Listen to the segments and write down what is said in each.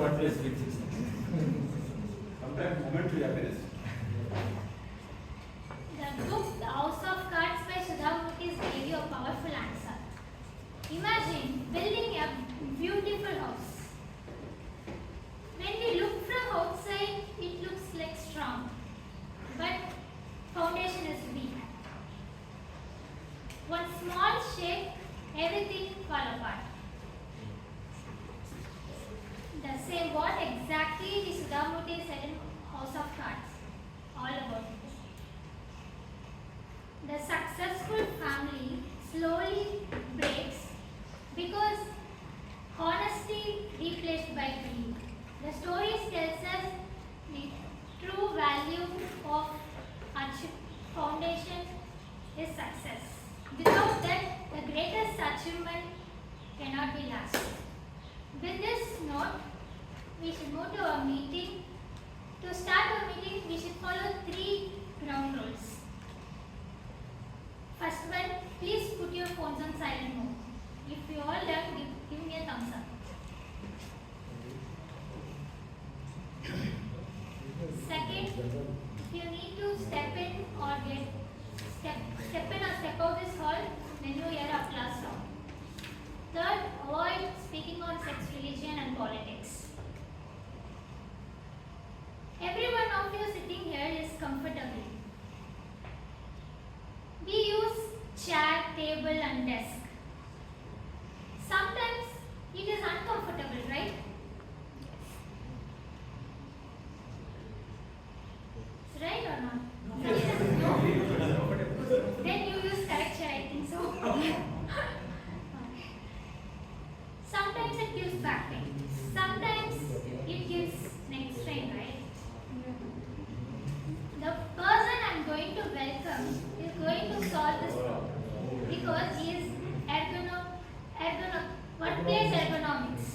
one place with six. Sometimes momentary happiness. The book The House of Cards by Sudhamurthy gave you a powerful answer. Imagine building a beautiful house. When we look from outside, it looks like strong, but foundation is weak. One small shake, everything fall apart. Say what exactly the Sudhamurthy said in House of Cards, all about this. The successful family slowly breaks because honesty replaced by greed. The story tells us the true value of foundation is success. Without that, the greatest achievement cannot be lasting. With this note, we should move to our meeting. To start our meeting, we should follow 3 ground rules. First one, please put your phones on silent mode. If you all done, give me a thumbs up. Second, if you need to step in or step out this hall, then you hear applause sound. Third, avoid speaking on sex, religion and politics. Every one of you sitting here is comfortable. We use chair, table and desk. Sometimes it is uncomfortable, right? Right or not? Yes. No? Then you use correct chair, I think so. Sometimes it gives back pain. Sometimes it gives neck strain, right? The person I am going to welcome is going to solve this problem because he is workplace ergonomics.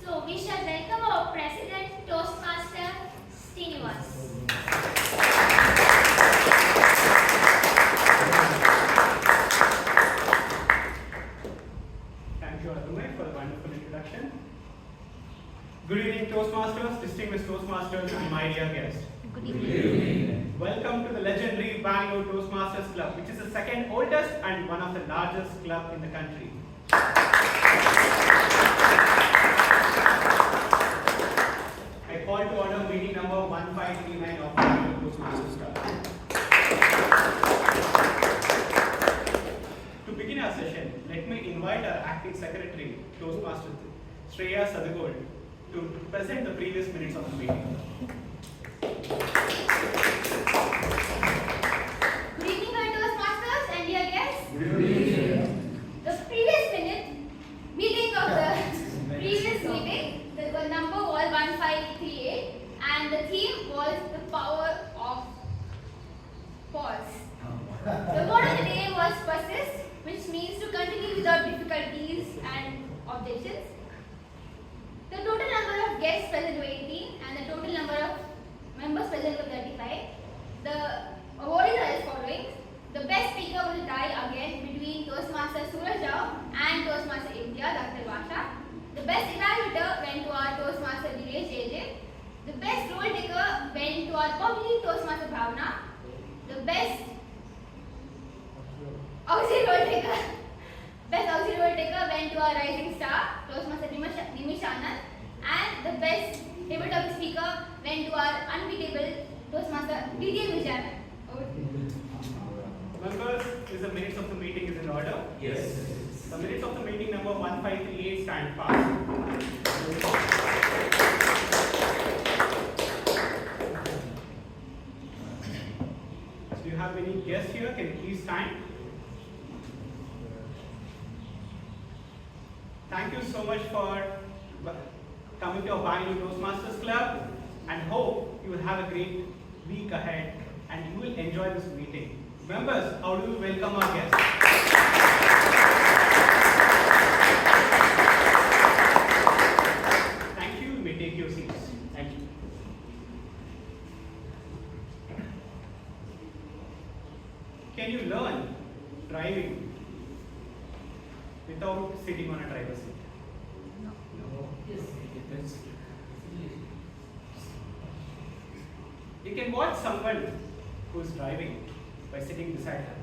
So we shall welcome our President Toastmaster Srinivas. Thank you, Adumai, for the wonderful introduction. Good evening, Toastmasters, distinguished Toastmasters, and my dear guests. Good evening. Welcome to the legendary Bangalore Toastmasters Club, which is the second oldest and one of the largest club in the country. I call to order meeting number 1539 of Bangalore Toastmasters Club. To begin our session, let me invite our acting secretary, Toastmaster Shreya Sadagold, to present the previous minutes of the meeting. Good evening, our Toastmasters and dear guests. Good evening. The previous meeting of the previous meeting, the number was 1538 and the theme was the power of pause. The word of the day was persist, which means to continue without difficulties and objections. The total number of guests present were 18 and the total number of members present were 35. The awardees are as following. The best speaker will tie again between Toastmaster Suraj Rao and Toastmaster India, Dr. Vasha. The best evaluator went to our Toastmaster Dinesh JJ. The best role taker went to our public Toastmaster Bhavna. The best auxiliary role taker went to our rising star, Toastmaster Nimish Anand. And the best tabletop speaker went to our unbeatable Toastmaster DJ Vijayan. Members, is the minutes of the meeting is in order? Yes. The minutes of the meeting number 1538 stand fast. Do you have any guests here? Can you please stand? Thank you so much for coming to our Bangalore Toastmasters Club and hope you will have a great week ahead and you will enjoy this meeting. Members, how do we welcome our guests? Thank you. You may take your seats. Thank you. Can you learn driving without sitting on a driver's seat? You can watch someone who is driving by sitting beside her.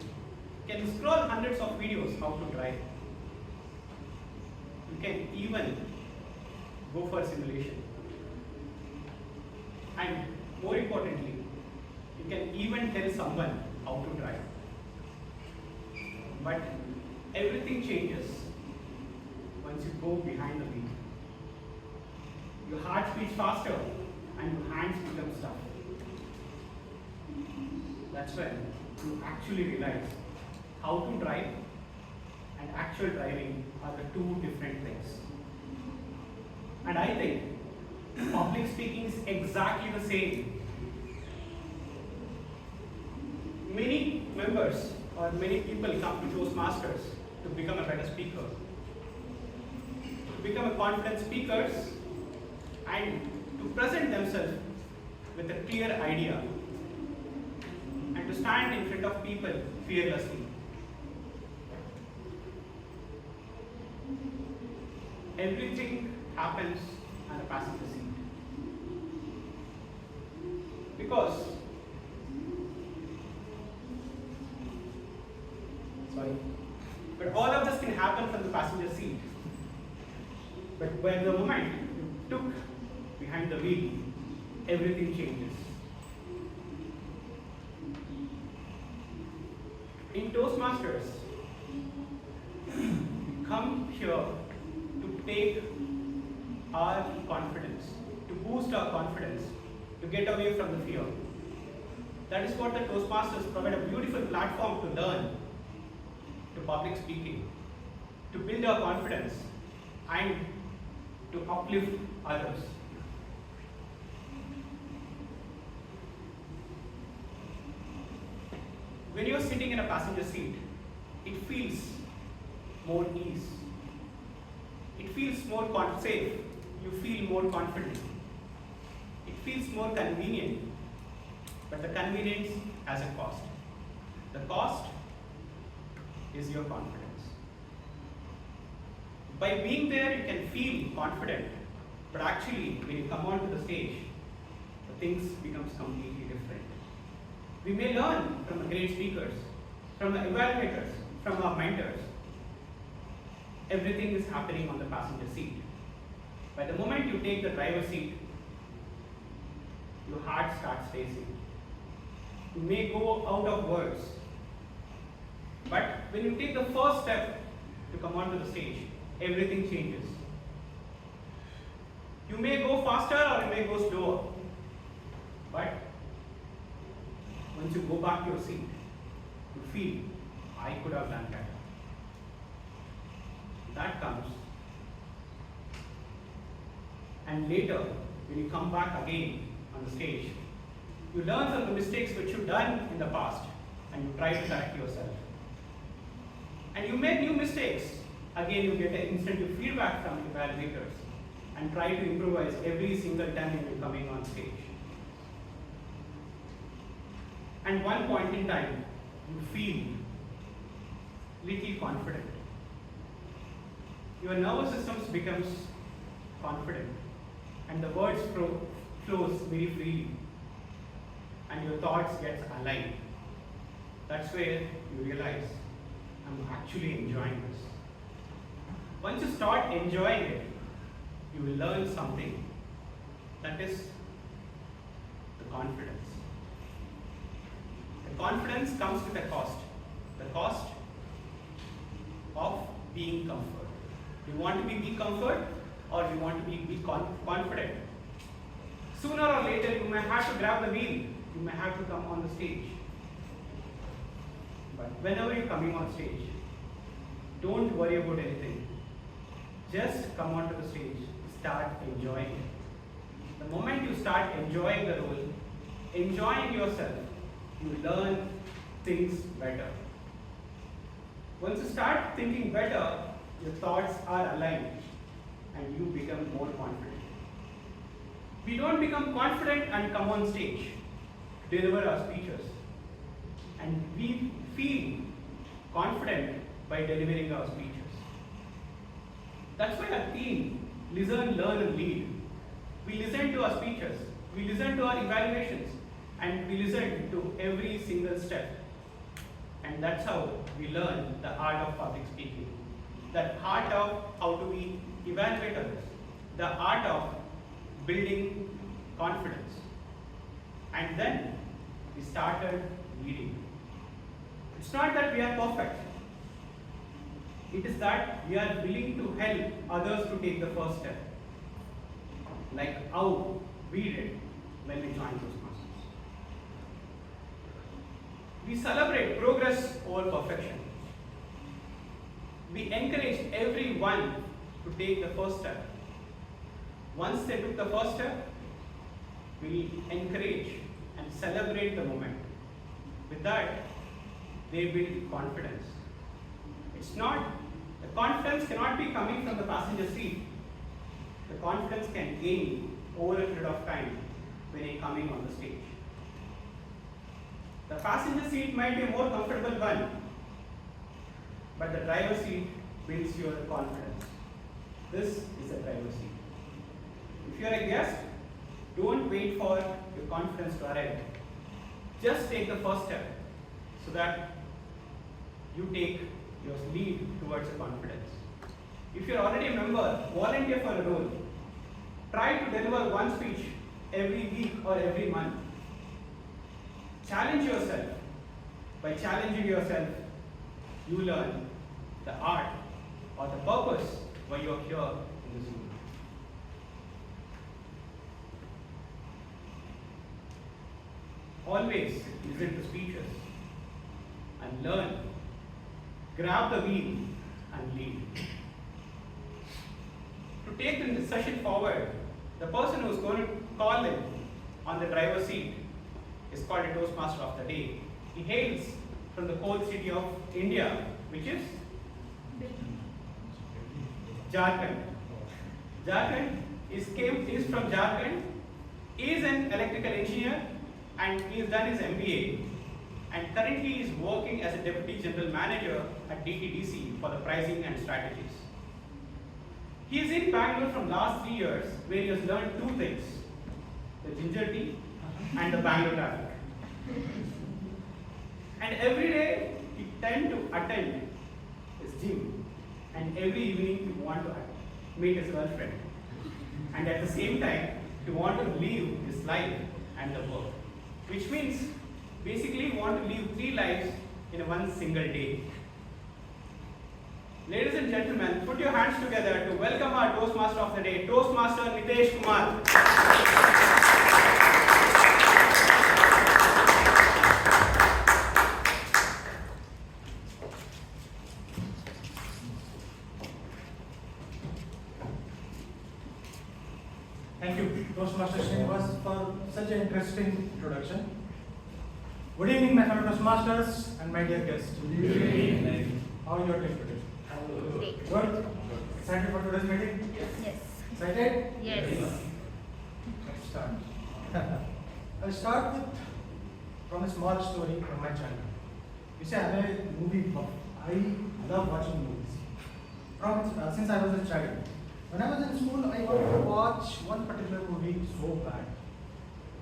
You can scroll hundreds of videos how to drive. You can even go for simulation. And more importantly, you can even tell someone how to drive. But everything changes once you go behind the wheel. Your heart beats faster and your hands become stuck. That's when you actually realize how to drive and actual driving are the two different things. And I think public speaking is exactly the same. Many members or many people come to Toastmasters to become a better speaker, to become a confident speakers, and to present themselves with a clear idea, and to stand in front of people fearlessly. Everything happens on a passenger seat. Because, but all of this can happen from the passenger seat. But when the moment you took behind the wheel, everything changes. In Toastmasters, we come here to take our confidence, to boost our confidence, to get away from the fear. That is what the Toastmasters provide, a beautiful platform to learn, to public speaking, to build our confidence, and to uplift others. When you're sitting in a passenger seat, it feels more ease. It feels more safe. You feel more confident. It feels more convenient. But the convenience has a cost. The cost is your confidence. By being there, you can feel confident. But actually, when you come onto the stage, the things becomes completely different. We may learn from the great speakers, from the evaluators, from our mentors. Everything is happening on the passenger seat. By the moment you take the driver's seat, your heart starts racing. You may go out of words. But when you take the first step to come onto the stage, everything changes. You may go faster or you may go slower. But once you go back to your seat, you feel, I could have done better. That comes. And later, when you come back again on the stage, you learn from the mistakes which you've done in the past and you try to correct yourself. And you make new mistakes. Again, you get an instant feedback from evaluators and try to improvise every single time you're coming on stage. And one point in time, you feel little confident. Your nervous system becomes confident and the words flows very freely and your thoughts get aligned. That's where you realize, I'm actually enjoying this. Once you start enjoying it, you will learn something. That is the confidence. The confidence comes with a cost. The cost of being comfort. You want to be comfort or you want to be confident. Sooner or later, you may have to grab the wheel. You may have to come on the stage. But whenever you're coming on stage, don't worry about anything. Just come onto the stage, start enjoying it. The moment you start enjoying the role, enjoying yourself, you learn things better. Once you start thinking better, your thoughts are aligned and you become more confident. We don't become confident and come on stage, deliver our speeches. And we feel confident by delivering our speeches. That's why our theme listen, learn, and lead. We listen to our speeches, we listen to our evaluations, and we listen to every single step. And that's how we learn the art of public speaking, the art of how do we evaluate others, the art of building confidence. And then we started leading. It's not that we are perfect. It is that we are willing to help others to take the first step, like how we did when we joined Toastmasters. We celebrate progress over perfection. We encourage everyone to take the first step. Once they took the first step, we encourage and celebrate the moment. With that, they build confidence. The confidence cannot be coming from the passenger seat. The confidence can gain over a period of time when you're coming on the stage. The passenger seat might be a more comfortable one, but the driver's seat builds your confidence. This is the driver's seat. If you are a guest, don't wait for your confidence to arrive. Just take the first step so that you take your lead towards the confidence. If you are already a member, volunteer for a role. Try to deliver one speech every week or every month. Challenge yourself. By challenging yourself, you learn the art or the purpose why you are here in this room. Always listen to speeches and learn. Grab the wheel and lead. To take the session forward, the person who is going to call in on the driver's seat is called a Toastmaster of the day. He hails from the cold city of India, which is Jharkhand. Jharkhand is from Jharkhand. He is an electrical engineer and he has done his MBA. And currently he is working as a Deputy General Manager at DTDC for the pricing and strategies. He is in Bangalore from last 3 years, where he has learned two things: the ginger tea and the Bangalore traffic. And every day he tends to attend his gym, and every evening he wants to meet his girlfriend. And at the same time, he wants to live his life and the work, which means basically you want to live 3 lives in one single day. Ladies and gentlemen, put your hands together to welcome our Toastmaster of the day, Toastmaster Nitesh Kumar. Thank you, Toastmaster Srinivas, for such an interesting introduction. Good evening, my fellow Toastmasters and my dear guests. Good evening. How are you doing today? Great. Good? Excited for today's meeting? Yes. Excited? Yes. Let's start. I'll start from a small story from my childhood. You see, I'm a movie buff. I love watching movies. Since I was a child. When I was in school, I wanted to watch one particular movie so bad.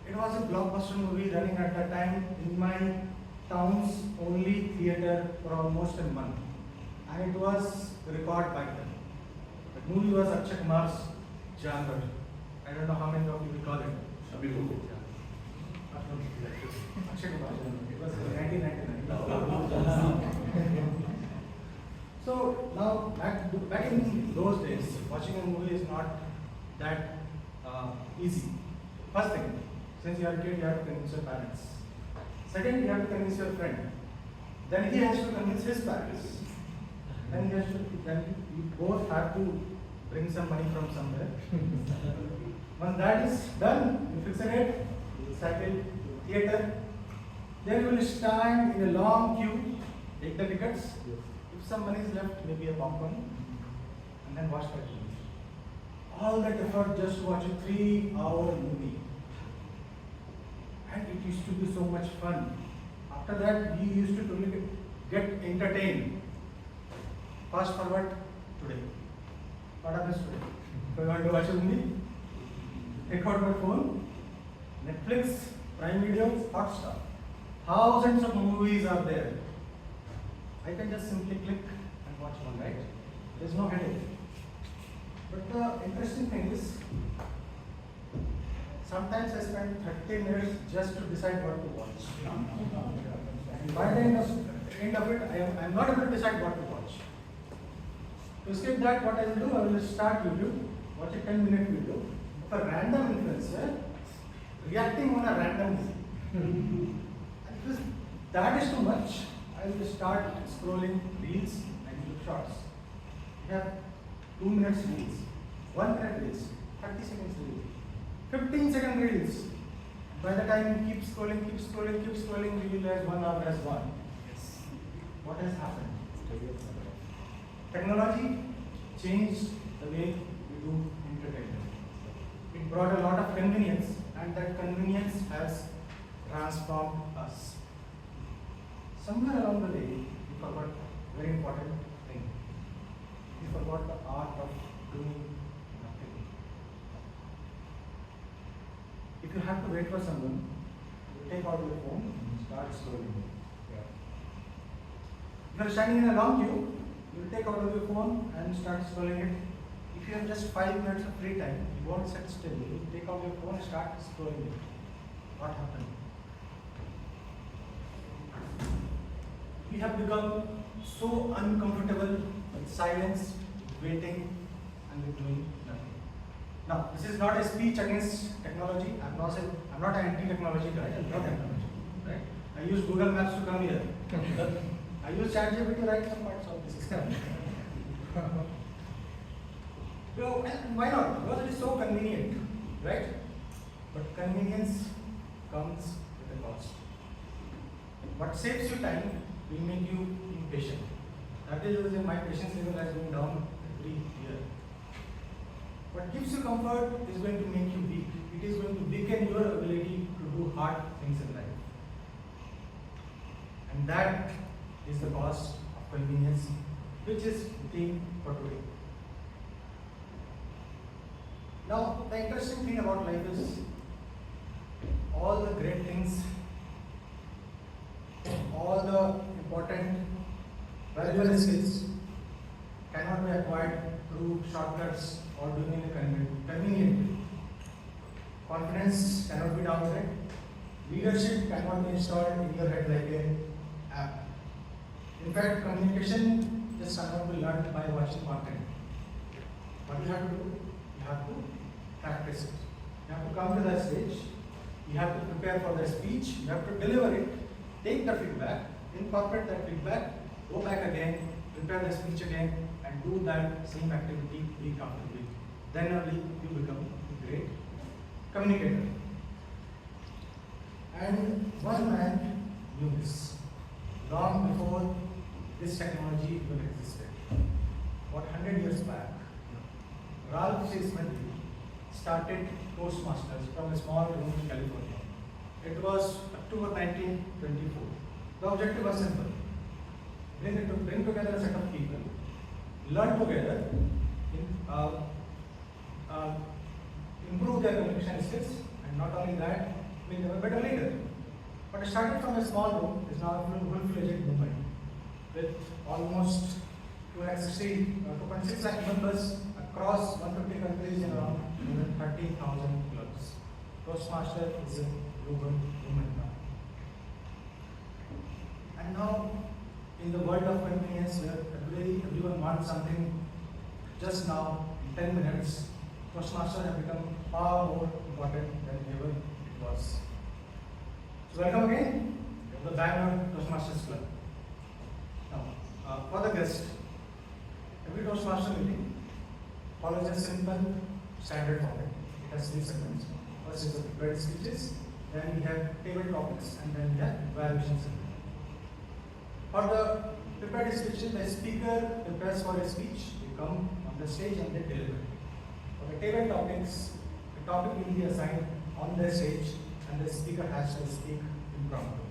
It was a blockbuster movie running at that time in my town's only theatre for almost a month. And it was the record back then. The movie was Akshay Kumar's Jangar. I don't know how many of you will call it. Akshay Kumar Jangar. It was 1999. So now, back in those days, watching a movie is not that easy. First thing, since you are a kid, you have to convince your parents. Second, you have to convince your friend. Then he has to convince his parents. Then you both have to bring some money from somewhere. When that is done, you fix a date, you cycle to theatre. Then you will stand in a long queue, take the tickets. If some money is left, maybe a popcorn, and then watch that movie. All that effort just to watch a 3-hour movie. And it used to be so much fun. After that, we used to totally get entertained. Fast forward today. What happens today? If I want to watch a movie, take out my phone, Netflix, Prime Video, Hotstar. Thousands of movies are there. I can just simply click and watch one, right? There's no headache. But the interesting thing is, sometimes I spend 30 minutes just to decide what to watch. And by the end of it, I'm not able to decide what to watch. To skip that, what I will do, I will start YouTube, watch a 10-minute video of a random influencer reacting on a random movie. And because that is too much, I will start scrolling reels and YouTube shorts. We have 2 minutes reels, 1 minute reels, 30 seconds reels, 15-second reels. By the time you keep scrolling, you realize 1 hour has gone. What has happened? Technology changed the way we do entertainment. It brought a lot of convenience, and that convenience has transformed us. Somewhere along the way, we forgot a very important thing. We forgot the art of doing nothing. If you have to wait for someone, you take out your phone and start scrolling. If you are standing in a long queue, you will take out your phone and start scrolling it. If you have just 5 minutes of free time, you won't sit still. You will take out your phone and start scrolling it. What happened? We have become so uncomfortable with silence, waiting, and with doing nothing. Now, this is not a speech against technology. I'm not an anti-technology guy. I love technology. Right? I use Google Maps to come here. I use ChatGPT to write some parts of this. And why not? Because it is so convenient, right? But convenience comes with a cost. What saves you time will make you impatient. That is the reason my patience level has been down every year. What gives you comfort is going to make you weak. It is going to weaken your ability to do hard things in life. And that is the cost of convenience, which is the theme for today. Now, the interesting thing about life is all the great things, all the important valuable skills cannot be acquired through shortcuts or doing it conveniently. Confidence cannot be downloaded. Leadership cannot be installed in your head like an app. In fact, communication just cannot be learned by watching content. What you have to do? You have to practice it. You have to come to the stage. You have to prepare for the speech. You have to deliver it. Take the feedback. Incorporate that feedback. Go back again. Prepare the speech again. And do that same activity week after week. Then only you become a great communicator. And one man knew this long before this technology even existed. About 100 years back, Ralph C. Smith started Toastmasters from a small room in California. It was October 1924. The objective was simple: bring together a set of people, learn together, improve their communication skills, and not only that, make them a better leader. But it started from a small room, is now a full-fledged movement with almost 2.6 lakh members across 150 countries in around 30,000 clubs. Toastmaster is a global movement now. And now, in the world of convenience, where everyone wants something just now, in 10 minutes, Toastmasters have become far more important than ever it was. So welcome again to the Bangalore Toastmasters Club. Now, for the guest, every Toastmaster meeting follows a simple standard format. It has 3 segments. First is the prepared speeches, then we have table topics, and then we have evaluation segment. For the prepared speeches, the speaker prepares for a speech, they come on the stage and they deliver. For the table topics, the topic will be assigned on the stage and the speaker has to speak impromptu.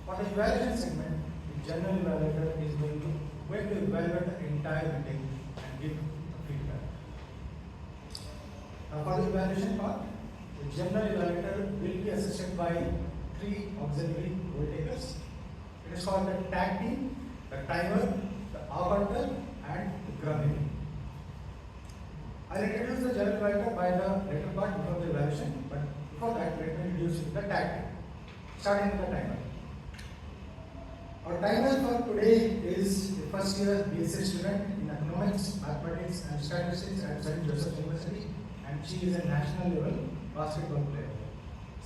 For the evaluation segment, the general evaluator is going to evaluate the entire meeting and give feedback. For the evaluation part, the general evaluator will be assisted by 3 auxiliary role takers. It is called the tag team, the timer, the arbiter, and the grammarian. I will introduce the general evaluator by the later part before the evaluation, but before that, let me introduce the tag team. Starting with the timer. Our timer for today is the first year BSc student in economics, mathematics, and statistics at St. Joseph University, and she is a national level basketball player.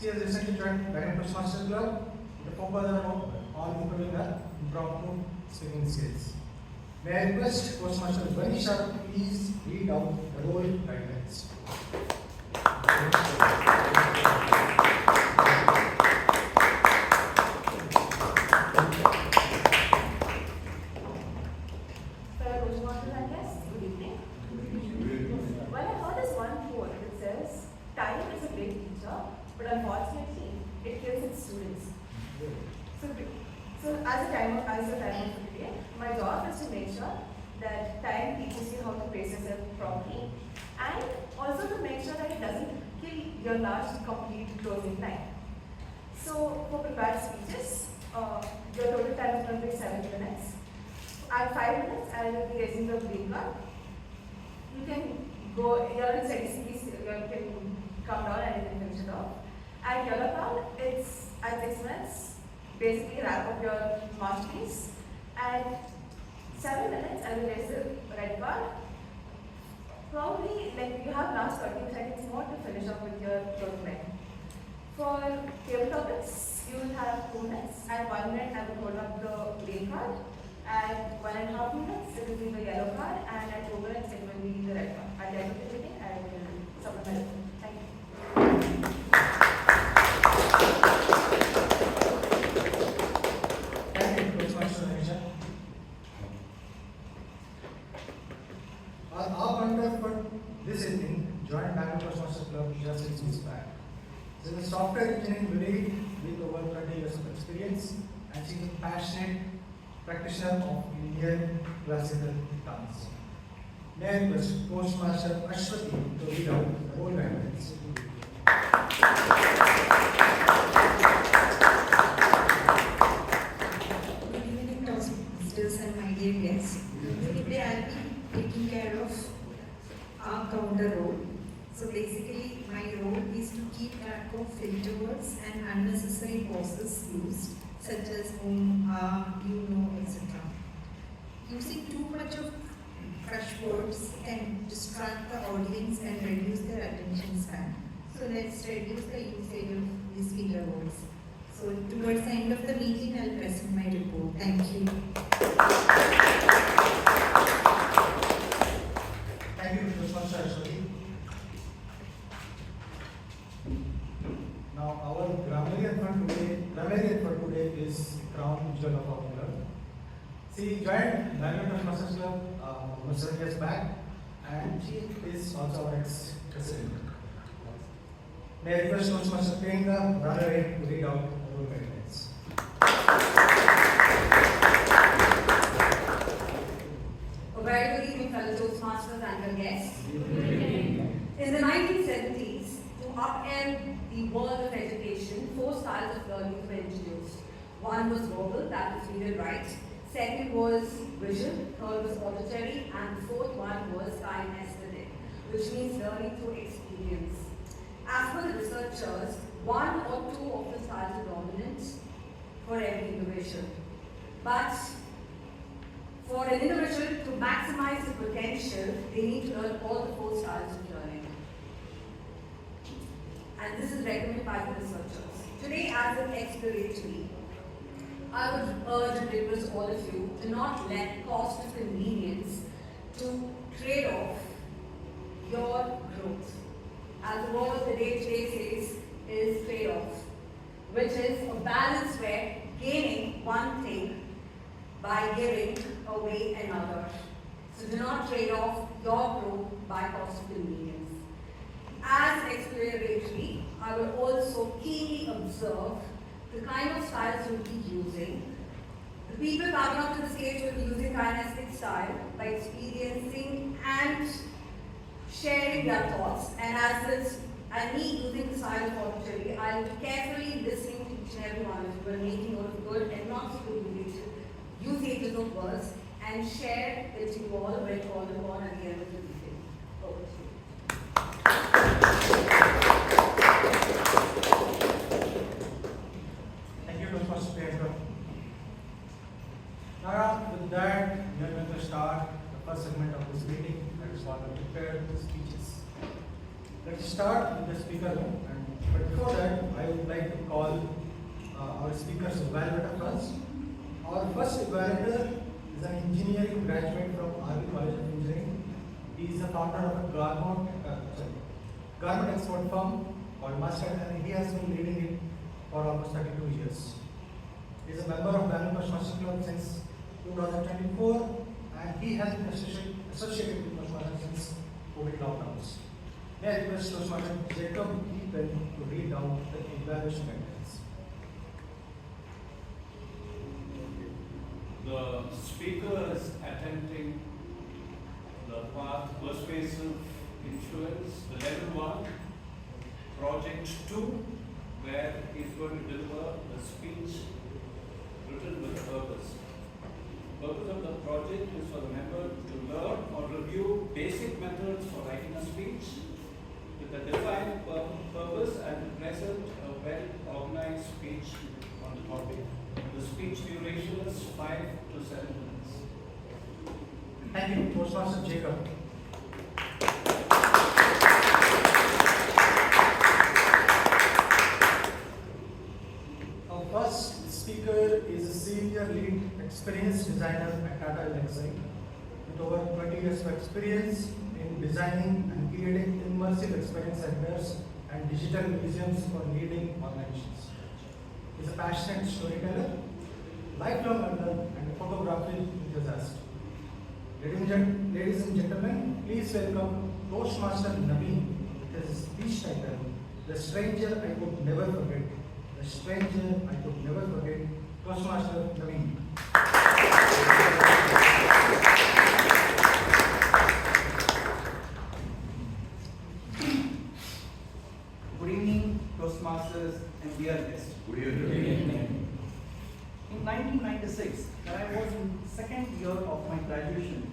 She has recently joined Bangalore Toastmasters Club with a focus on improving her impromptu speaking skills. May I request Toastmaster Vanisha to please read out the role guidelines. Fellow Toastmasters and guests, good evening. Well, I heard this one quote that says, time is a great teacher, but unfortunately, it kills its students. So as a timer for today, my job is to make sure that time teaches you how to pace yourself properly, and also to make sure that it doesn't kill your last complete closing time. So for prepared speeches, your total time is going to be 7 minutes. At 5 minutes, I will be raising the green card. You can go, you're in steady speed, you can come down and you can finish it off. At yellow card, it's at 6 minutes. Basically wrap up your masterpiece. At 7 minutes, I will raise the red card. Probably, like you have last 30 seconds more to finish up with your document. For table topics, you will have 2 minutes. At 1 minute, I will hold up the green card. At 1.5 minutes, it will be the yellow card, and at 2 minutes, it will be the red card. At the end of the meeting, I will submit it. Thank you. Thank you, Toastmaster Vanisha. Our conduct for this evening joined Bangalore Toastmasters Club just 6 weeks back. She is a software engineering lady with over 30 years of experience, and she is a passionate practitioner of Indian classical dance. May I request Toastmaster Ashwati to read out the role guidelines. Good evening, Toastmasters and my dear guests. Today I'll be taking care of our counter role. So basically, my role is to keep track of filter words and unnecessary pauses used, such as you know, etc. Using too much of fresh words can distract the audience and reduce their attention span. So let's reduce the usage of these filler words. So towards the end of the meeting, I'll present my report. Thank you. Thank you, Toastmaster Ashwati. Now, our grammarian for today is Crown Jewel of our club. She joined Bangalore Toastmasters Club almost 7 years back, and she is also our ex-president. May I request Toastmaster Priyanka Ranaray to read out the role guidelines. A very good evening, fellow Toastmasters and your guests. In the 1970s, to upend the world of education, 4 styles of learning were introduced. One was verbal, that was read and write. Second was visual, third was auditory, and the fourth one was kinesthetic, which means learning through experience. As per the researchers, 1 or 2 of the styles are dominant for every individual. But for an individual to maximize his potential, they need to learn all the 4 styles of learning. And this is recommended by the researchers. Today, as an exploratory, I would urge and request all of you to not let cost of convenience to trade off your growth. As the word of the day today says, is trade-off, which is a balance where gaining one thing by giving away another. So do not trade off your growth by cost of convenience. As exploratory, I will also keenly observe the kind of styles you'll be using. The people coming up to the stage will be using kinesthetic style by experiencing and sharing their thoughts, and and me using the style of auditory, I'll be carefully listening to each and every one of you and making note of good and not so good usages of words and share it to you all when called upon at the end of the meeting. Over to you. Thank you, Toastmaster Priyanka. Now, with that, we are going to start the first segment of this meeting, that is called the prepared speeches. Let's start with the speaker room, but before that, I would like to call our speakers evaluator first. Our first evaluator is an engineering graduate from RV College of Engineering. He is the founder of a garment export firm called Mustard, and he has been leading it for almost 32 years. He is a member of Bangalore Toastmasters Club since 2024, and he has been associated with Toastmasters since COVID lockdowns. May I request Toastmaster Jacob to read out the evaluation guidelines. The speaker is attempting the path persuasive influence, the level 1, project 2, where he's going to deliver a speech written with a purpose. The purpose of the project is for the member to learn or review basic methods for writing a speech with a defined purpose and to present a well-organized speech on the topic. The speech duration is 5 to 7 minutes. Thank you, Toastmaster Jacob. Our first speaker is a senior lead experienced designer at Tata Elxsi with over 20 years of experience in designing and creating immersive experience centers and digital museums for leading organizations. He is a passionate storyteller, lifelong learner, and a photography enthusiast. Ladies and gentlemen, please welcome Toastmaster Naveen with his speech title, The Stranger I Could Never Forget. The Stranger I Could Never Forget, Toastmaster Naveen. Good evening, Toastmasters and dear guests. Good evening. In 1996, when I was in second year of my graduation,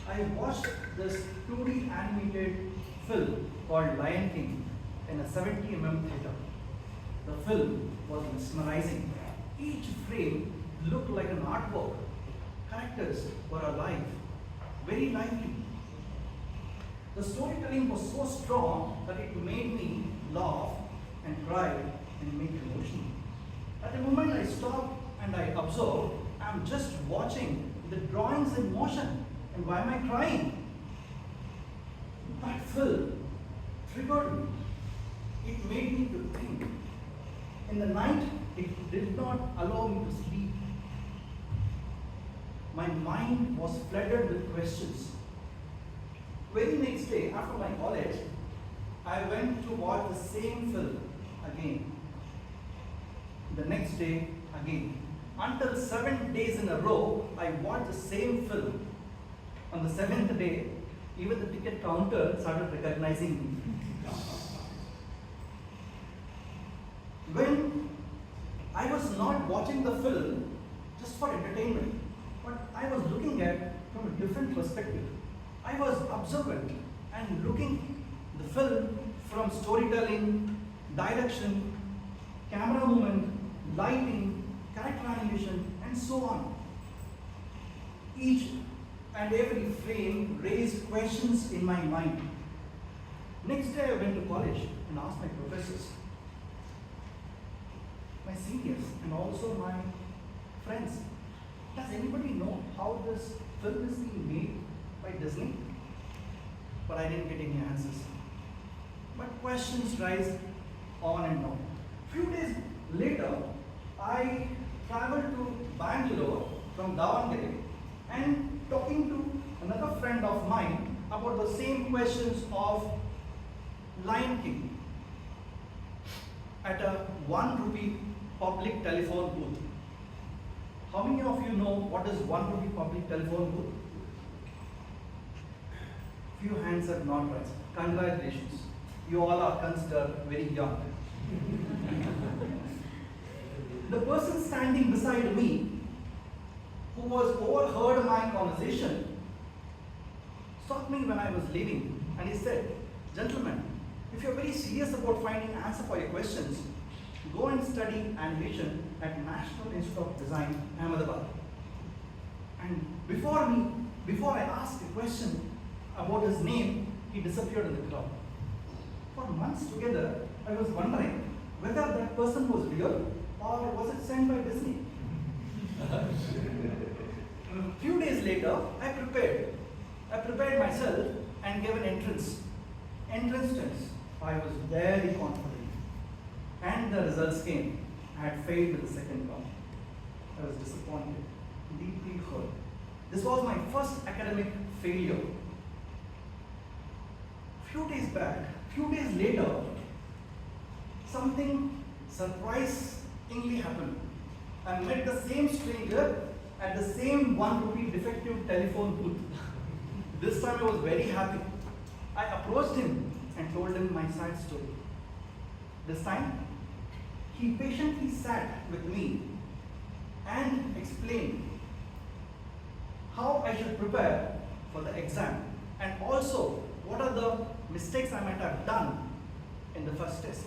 I watched this 2D animated film called Lion King in a 70 mm theater. The film was mesmerizing. Each frame looked like an artwork. Characters were alive, very lively. The storytelling was so strong that it made me laugh and cry and make emotional. At the moment I stopped and I observed, I'm just watching the drawings in motion, and why am I crying? That film triggered me. It made me to think. In the night, it did not allow me to sleep. My mind was flooded with questions. Very next day, after my college, I went to watch the same film again. The next day, again. Until 7 days in a row, I watched the same film. On the 7th day, even the ticket counter started recognizing me. When I was not watching the film just for entertainment, but I was looking at from a different perspective. I was observant and looking the film from storytelling, direction, camera movement, lighting, character animation, and so on. Each and every frame raised questions in my mind. Next day I went to college and asked my professors, my seniors, and also my friends, does anybody know how this film is being made by Disney? But I didn't get any answers. But questions rise on and on. Few days later, I traveled to Bangalore from Davangere and talking to another friend of mine about the same questions of Lion King at a 1 rupee public telephone booth. How many of you know what is 1 rupee public telephone booth? Few hands have not raised. Congratulations. You all are considered very young. The person standing beside me, who was overheard my conversation, stopped me when I was leaving and he said, "Gentlemen, if you're very serious about finding answer for your questions, go and study animation at National Institute of Design, Ahmedabad." And before I asked a question about his name, he disappeared in the crowd. For months together, I was wondering whether that person was real or was it sent by Disney. A few days later, I prepared myself and gave an entrance test. I was very confident. And the results came. I had failed in the second round. I was disappointed, deeply hurt. This was my first academic failure. Few days later, something surprisingly happened. I met the same stranger at the same 1 rupee defective telephone booth. This time I was very happy. I approached him and told him my side story. This time, he patiently sat with me and explained how I should prepare for the exam and also what are the mistakes I might have done in the first test.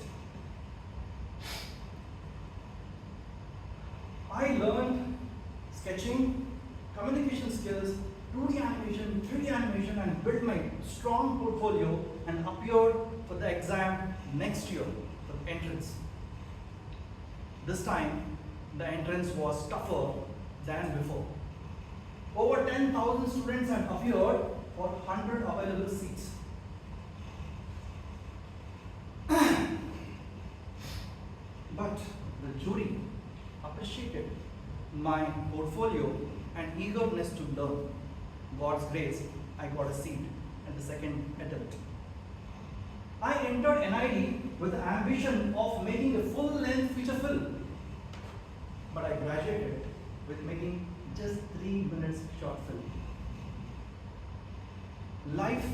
I learned sketching, communication skills, 2D animation, 3D animation, and built my strong portfolio and appeared for the exam next year for the entrance. This time, the entrance was tougher than before. Over 10,000 students had appeared for 100 available seats. But the jury appreciated my portfolio and eagerness to learn. God's grace, I got a seat at the second attempt. I entered NID with the ambition of making a full-length feature film. But I graduated with making just 3 minutes short film. Life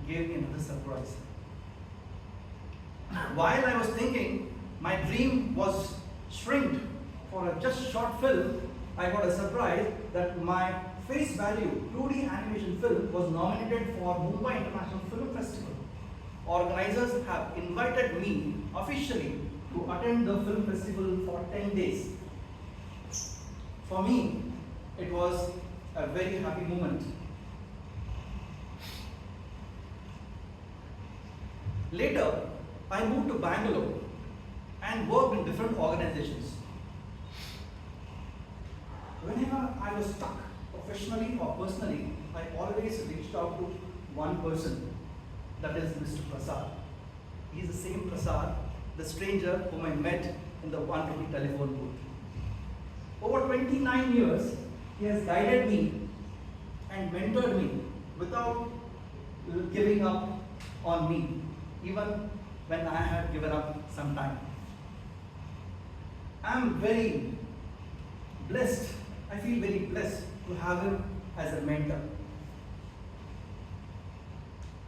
gave me another surprise. While I was thinking my dream was shrinked for a just short film, I got a surprise that my face value 2D animation film was nominated for Mumbai International Film Festival. Organizers have invited me officially to attend the film festival for 10 days. For me, it was a very happy moment. Later, I moved to Bangalore and worked in different organizations. Whenever I was stuck, professionally or personally, I always reached out to one person, that is Mr. Prasad. He is the same Prasad, the stranger whom I met in the 1 rupee telephone booth. Over 29 years, he has guided me and mentored me without giving up on me, even when I have given up some time. I am very blessed. I feel very blessed to have him as a mentor.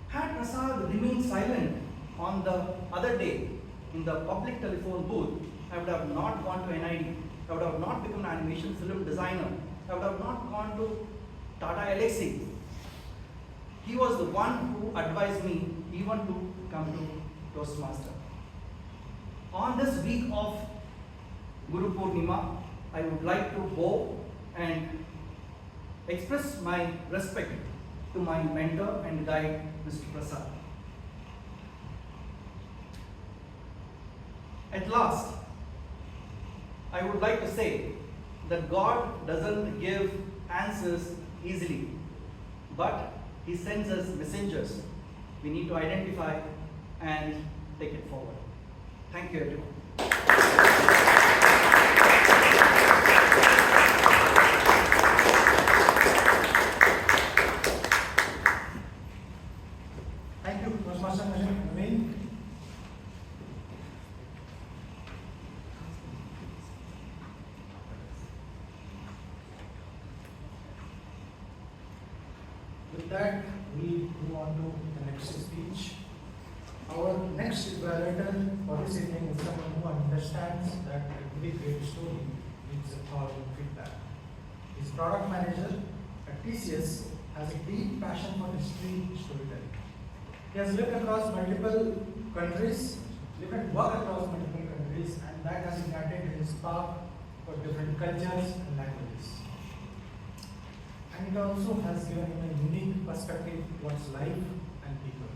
Had Prasad remained silent on the other day in the public telephone booth, I would have not gone to NID. I would have not become an animation film designer. I would have not gone to Tata LXC. He was the one who advised me even to come to Toastmaster. On this week of Guru Purnima, I would like to bow and express my respect to my mentor and guide, Mr. Prasad. At last, I would like to say that God doesn't give answers easily, but He sends us messengers. We need to identify and take it forward. Thank you, everyone. Thank you, Toastmaster Naveen. With that, we on to the next speech. Our next evaluator for this evening is someone who understands that every great story needs a thorough feedback. His product manager at TCS has a deep passion for history storytelling. He has lived across multiple countries, lived and worked across multiple countries, and that has ignited his spark for different cultures and languages. And it also has given him a unique perspective towards life and people.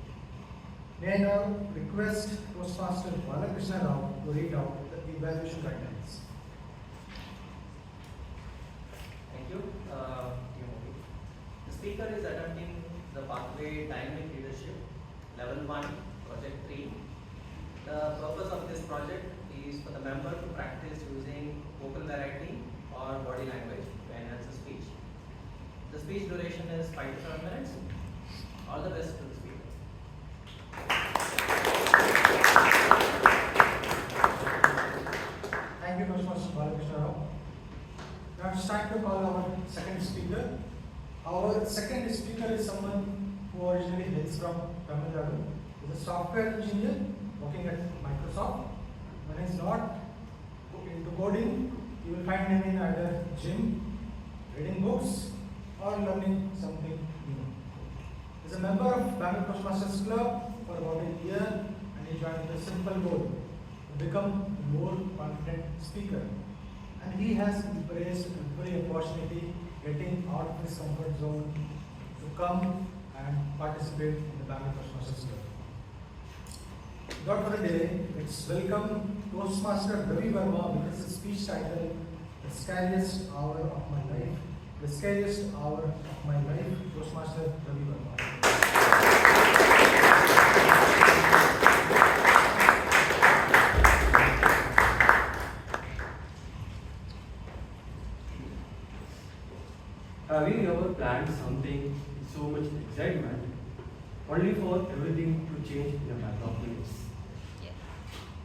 May I now request Toastmaster Balakrishna Rao to read out the evaluation guidelines. Thank you. The speaker is attempting the pathway dynamic leadership, level 1, project 3. The purpose of this project is for the member to practice using vocal variety or body language to enhance the speech. The speech duration is 5 to 7 minutes. All the best to the speaker. Thank you, Toastmaster Balakrishna Rao. Now it's time to call our second speaker. Our second speaker is someone who originally hails from Tamil Nadu. He's a software engineer working at Microsoft. When he's not into coding, you will find him in either gym, reading books, or learning something new. He's a member of Bangalore Toastmasters Club for about a year, and he joined with a simple goal to become a more confident speaker. And he has embraced every opportunity, getting out of his comfort zone to come and participate in the Bangalore Toastmasters Club. Without further delay, let's welcome Toastmaster Ravi Verma with his speech title, The Scariest Hour of My Life. The Scariest Hour of My Life, Toastmaster Ravi Verma. Have you ever planned something with so much excitement, only for everything to change in a matter of minutes?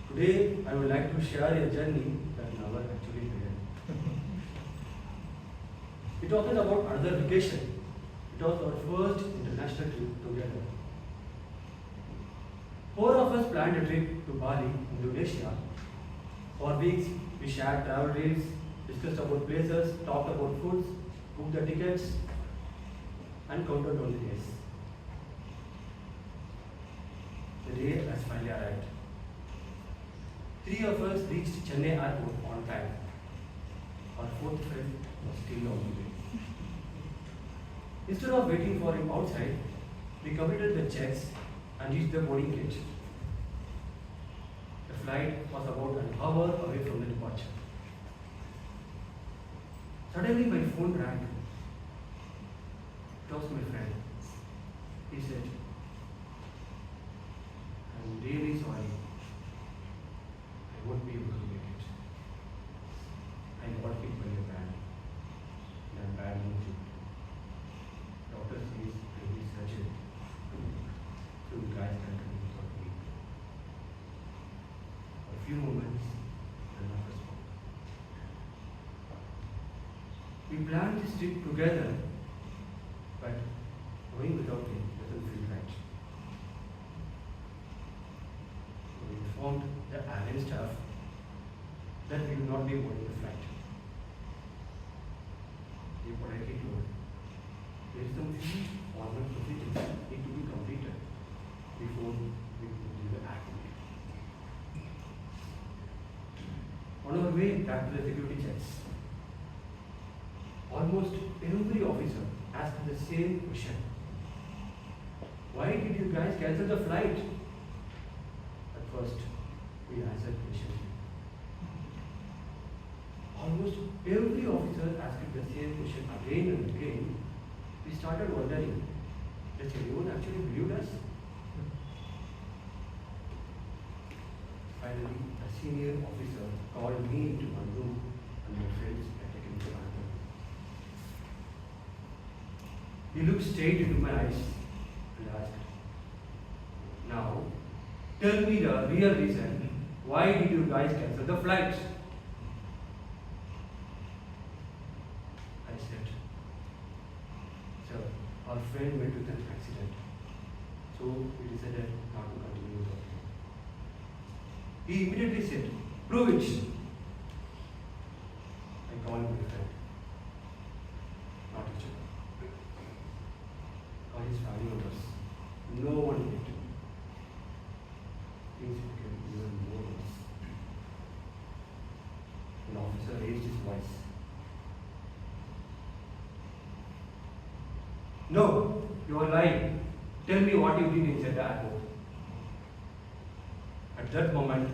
Today, I would like to share a journey that never actually began. It wasn't about another vacation. It was our first international trip together. 4 of us planned a trip to Bali, Indonesia. For weeks, we shared travel deals, discussed about places, talked about foods, booked the tickets, and counted down the days. The day has finally arrived. 3 of us reached Chennai airport on time. Our 4th friend was still on the way. Instead of waiting for him outside, we completed the checks and reached the boarding gate. The flight was about an hour away from the departure. Suddenly my phone rang. It was my friend. He said, "I'm really sorry. I won't be able to make it. I got hit by a van. I'm badly injured. Doctor says I need surgery. So you guys can come without me." For a few moments, none of us spoke. We planned this trip together, but going without him doesn't feel right. We informed the airline staff that we will not be boarding the flight. They politely told, "There is some few formal procedures need to be completed before we can do the activity." On our way back to the security checks, almost every officer asked the same question. "Why did you guys cancel the flight?" At first, we answered patiently. Almost every officer asked the same question again and again. We started wondering, does anyone actually believe us? Finally, a senior officer called me into one room and my friends had taken me to another. He looked straight into my eyes and asked, "Now, tell me the real reason. Why did you guys cancel the flight?" I said, "Sir, our friend met with an accident. So we decided not to continue with it. He immediately said, "Prove it." I called my friend, not teacher. Called his family members. No one did. Things became even more worse. An officer raised his voice. "No, you are lying. Tell me what you did inside the airport." At that moment,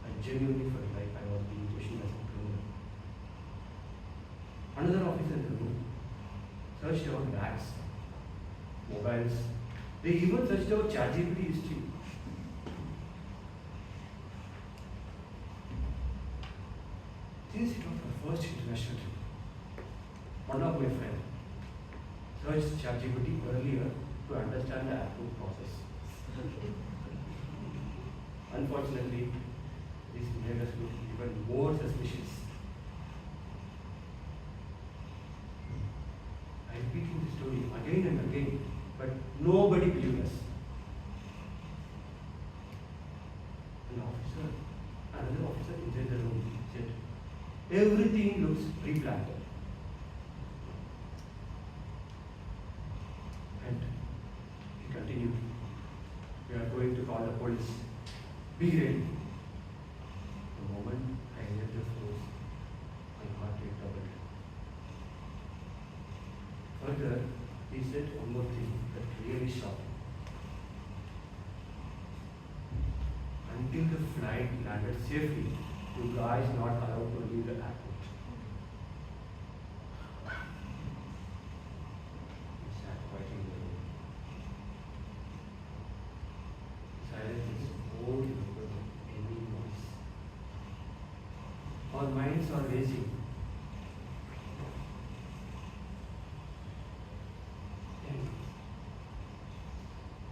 I genuinely felt like I was being questioned as a criminal. Another officer in the room searched our bags, mobiles. They even searched our ChatGPT history. Since it was our first international trip, one of my friends searched ChatGPT earlier to understand the airport process. Unfortunately, this made us look even more suspicious. I repeated the story again and again, but nobody believed us. Another officer inside the room said, "Everything looks pre-planned." And he continued, "We are going to call the police. Be ready." The moment I entered the force, my heart rate doubled. Further, he said one more thing that really shocked me. Until the flight landed safely, you guys not allowed to leave the airport. We sat quietly in the room. Silence is more difficult than any noise. Our minds are racing. Then,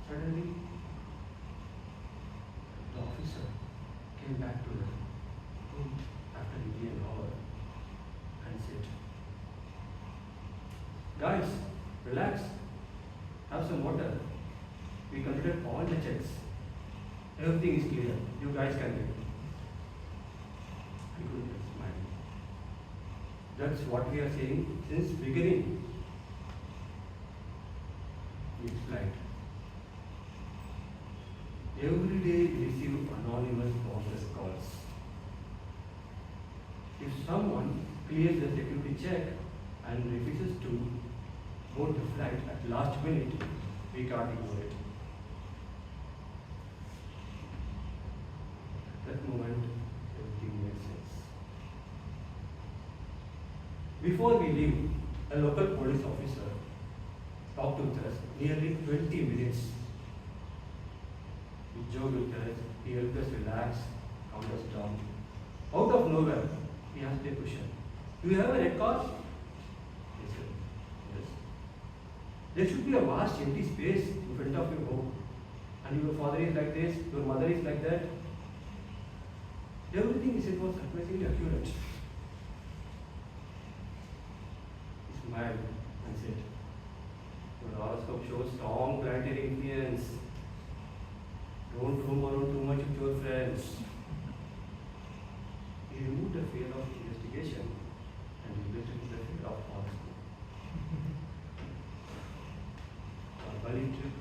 suddenly, the officer came back to the room after maybe an hour and said, "Guys, relax. Have some water. We completed all the checks. Everything is clear. You guys can leave." I couldn't help smiling. That's what we are saying since beginning. Next slide. Every day we receive anonymous process calls. If someone clears the security check and refuses to board the flight at last minute, we can't ignore it. At that moment, everything makes sense. Before we leave, a local police officer talked with us nearly 20 minutes. He joked with us, he helped us relax, calmed us down. Out of nowhere, he asked a question. "Do you have a red car?" I said, "Yes." "There should be a vast empty space in front of your home. And your father is like this, your mother is like that." Everything he said was surprisingly accurate. He smiled and said, "Your horoscope shows strong planetary influence. Don't roam around too much with your friends." He removed the fear of investigation and replaced it with the fear of horoscope. Our Bali trip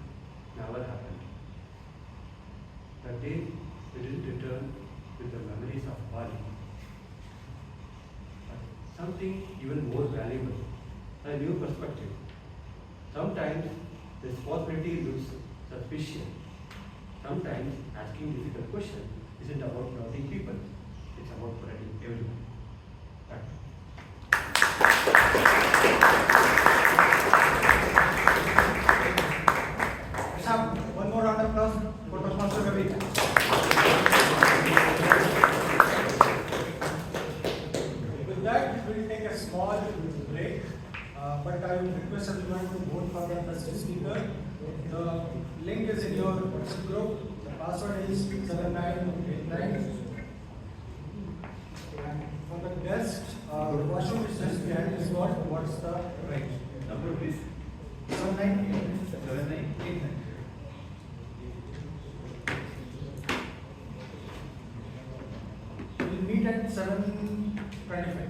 never happened. That day, we didn't return with the memories of Bali, but something even more valuable, a new perspective. Sometimes responsibility looks suspicious. Sometimes asking difficult questions isn't about protecting people, it's about protecting everyone. Thank you. Let's have one more round of applause for Toastmaster Ravi. With that, we will take a small break, but I will request everyone to vote for the first speaker. The link is in your WhatsApp group. The password is 7989. And for the guest, the question which is behind is what's the range? Number please. 7989. 7:25.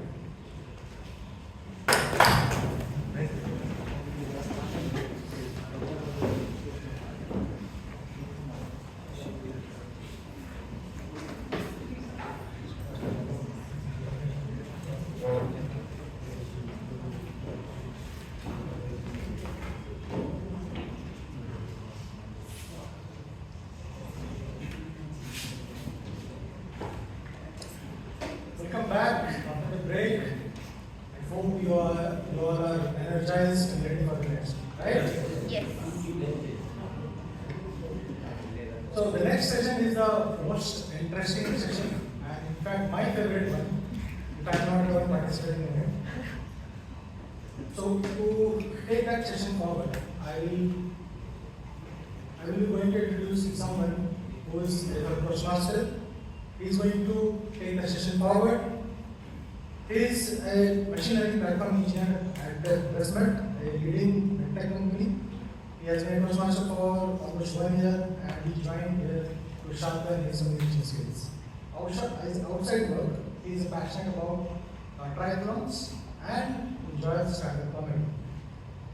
Welcome back after the break. I hope you all are energized and ready for the next, right? Yes. So the next session is the most interesting session, and in fact my favorite one, if I'm not the one participating in it. So to take that session forward, I will be going to introduce someone who is a Toastmaster. He is going to take the session forward. He is a machine learning platform engineer at Investment, a leading tech company. He has been a Toastmaster for almost 1 year, and he joined here to sharpen his communication skills. Outside work, he is passionate about triathlons and enjoys stand-up comedy.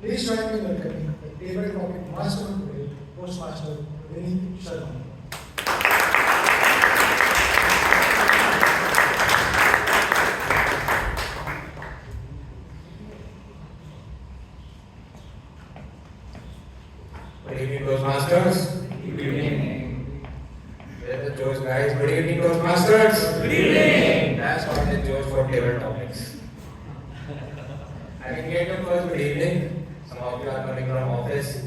Please join me in welcoming the table topic master of today, Toastmaster Vinny Sharma. Good evening, Toastmasters. Good evening. Where are the Joes, guys? Good evening, Toastmasters. Good evening. That's what the Joes for table topics. I can get your first good evening. Some of you are coming from office,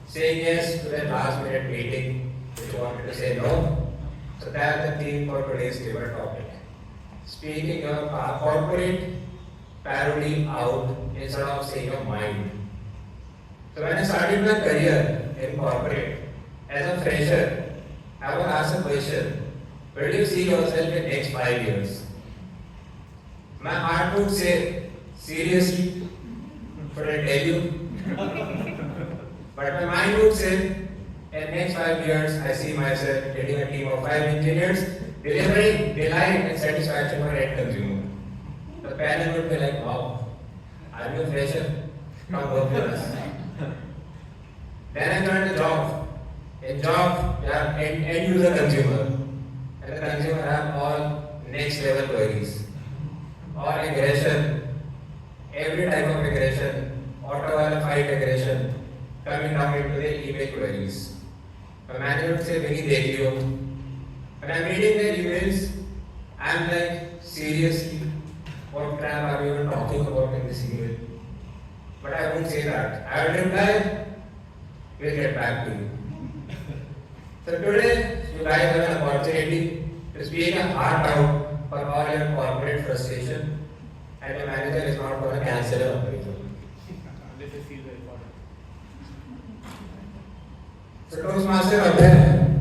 saying yes to the last minute meeting, which you wanted to say no. So that's the theme for today's table topic. Speaking your corporate parody out instead of saying your mind. So when I started my career in corporate, as a fresher, I was asked a question, where do you see yourself in next 5 years? My heart would say, seriously, should I tell you? But my mind would say, in next 5 years, I see myself leading a team of 5 engineers, delivering delight and satisfaction for end consumer. The panel would be like, wow, are you a fresher? Come work for us. Then I joined the job. In job, you have end user consumer. And the consumer have all next level queries. Or aggression. Every type of aggression. Auto or fight aggression. Coming down into the email queries. My manager would say, Vinny, dekh liyo. When I'm reading their emails, I'm like, seriously, what crap are you even talking about in this email? But I won't say that. I will reply, we'll get back to you. So today, you guys have an opportunity to speak a heart out for all your corporate frustration, and your manager is not going to cancel your appraisal. So Toastmaster out there,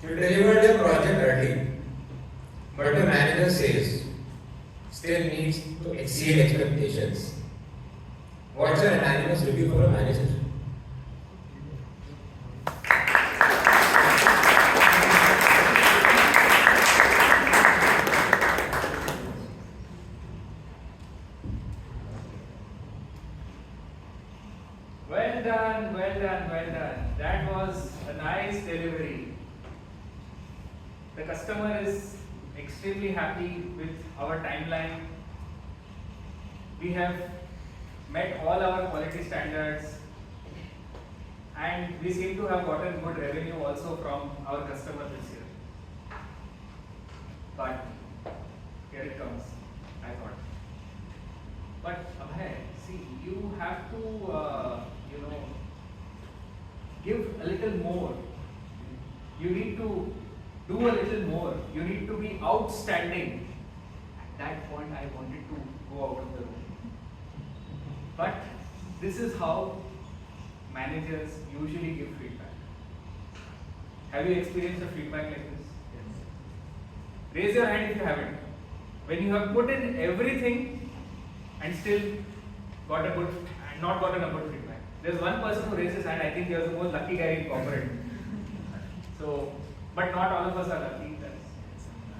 you delivered your project early, but the manager says, still needs to exceed expectations. What's your unanimous review for a manager? Well done, well done, well done. That was a nice delivery. The customer is extremely happy with our timeline. We have met all our quality standards, and we seem to have gotten good revenue also from our customer this year. But here it comes, I thought. But Abhay, see, you have to, give a little more. You need to do a little more. You need to be outstanding. At that point, I wanted to go out of the room. But this is how managers usually give feedback. Have you experienced a feedback like this? Yes. Raise your hand if you haven't. When you have put in everything and still got a good and not gotten a good feedback. There's one person who raised his hand. I think he was the most lucky guy in corporate. So, but not all of us are lucky.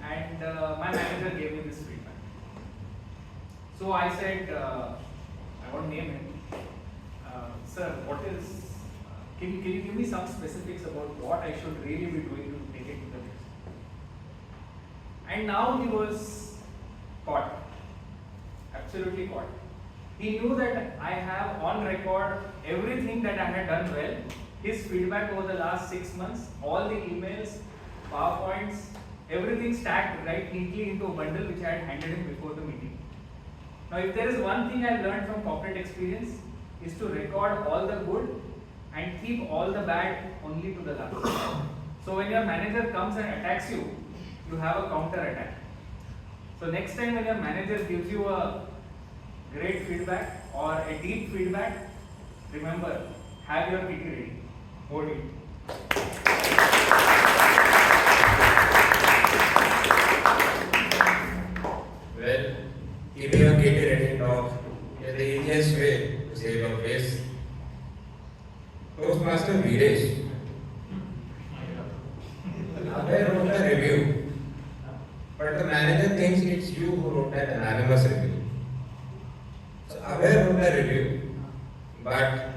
and my manager gave me this feedback. So I said, I won't name him. Sir, can you give me some specifics about what I should really be doing to take it to the next? And now he was caught, absolutely caught. He knew that I have on record everything that I had done well, his feedback over the last 6 months, all the emails, PowerPoints, everything stacked right neatly into a bundle which I had handed him before the meeting. Now, if there is one thing I learned from corporate experience, is to record all the good and keep all the bad only to the last. So when your manager comes and attacks you, you have a counter attack. So next time when your manager gives you a great feedback or a deep feedback, remember, have your PT ready. Hold it. Well, keeping your kitty ready talk is the easiest way to save your face. Toastmaster Viresh. Abhay wrote a review, but the manager thinks it's you who wrote that anonymous review. So Abhay wrote a review, but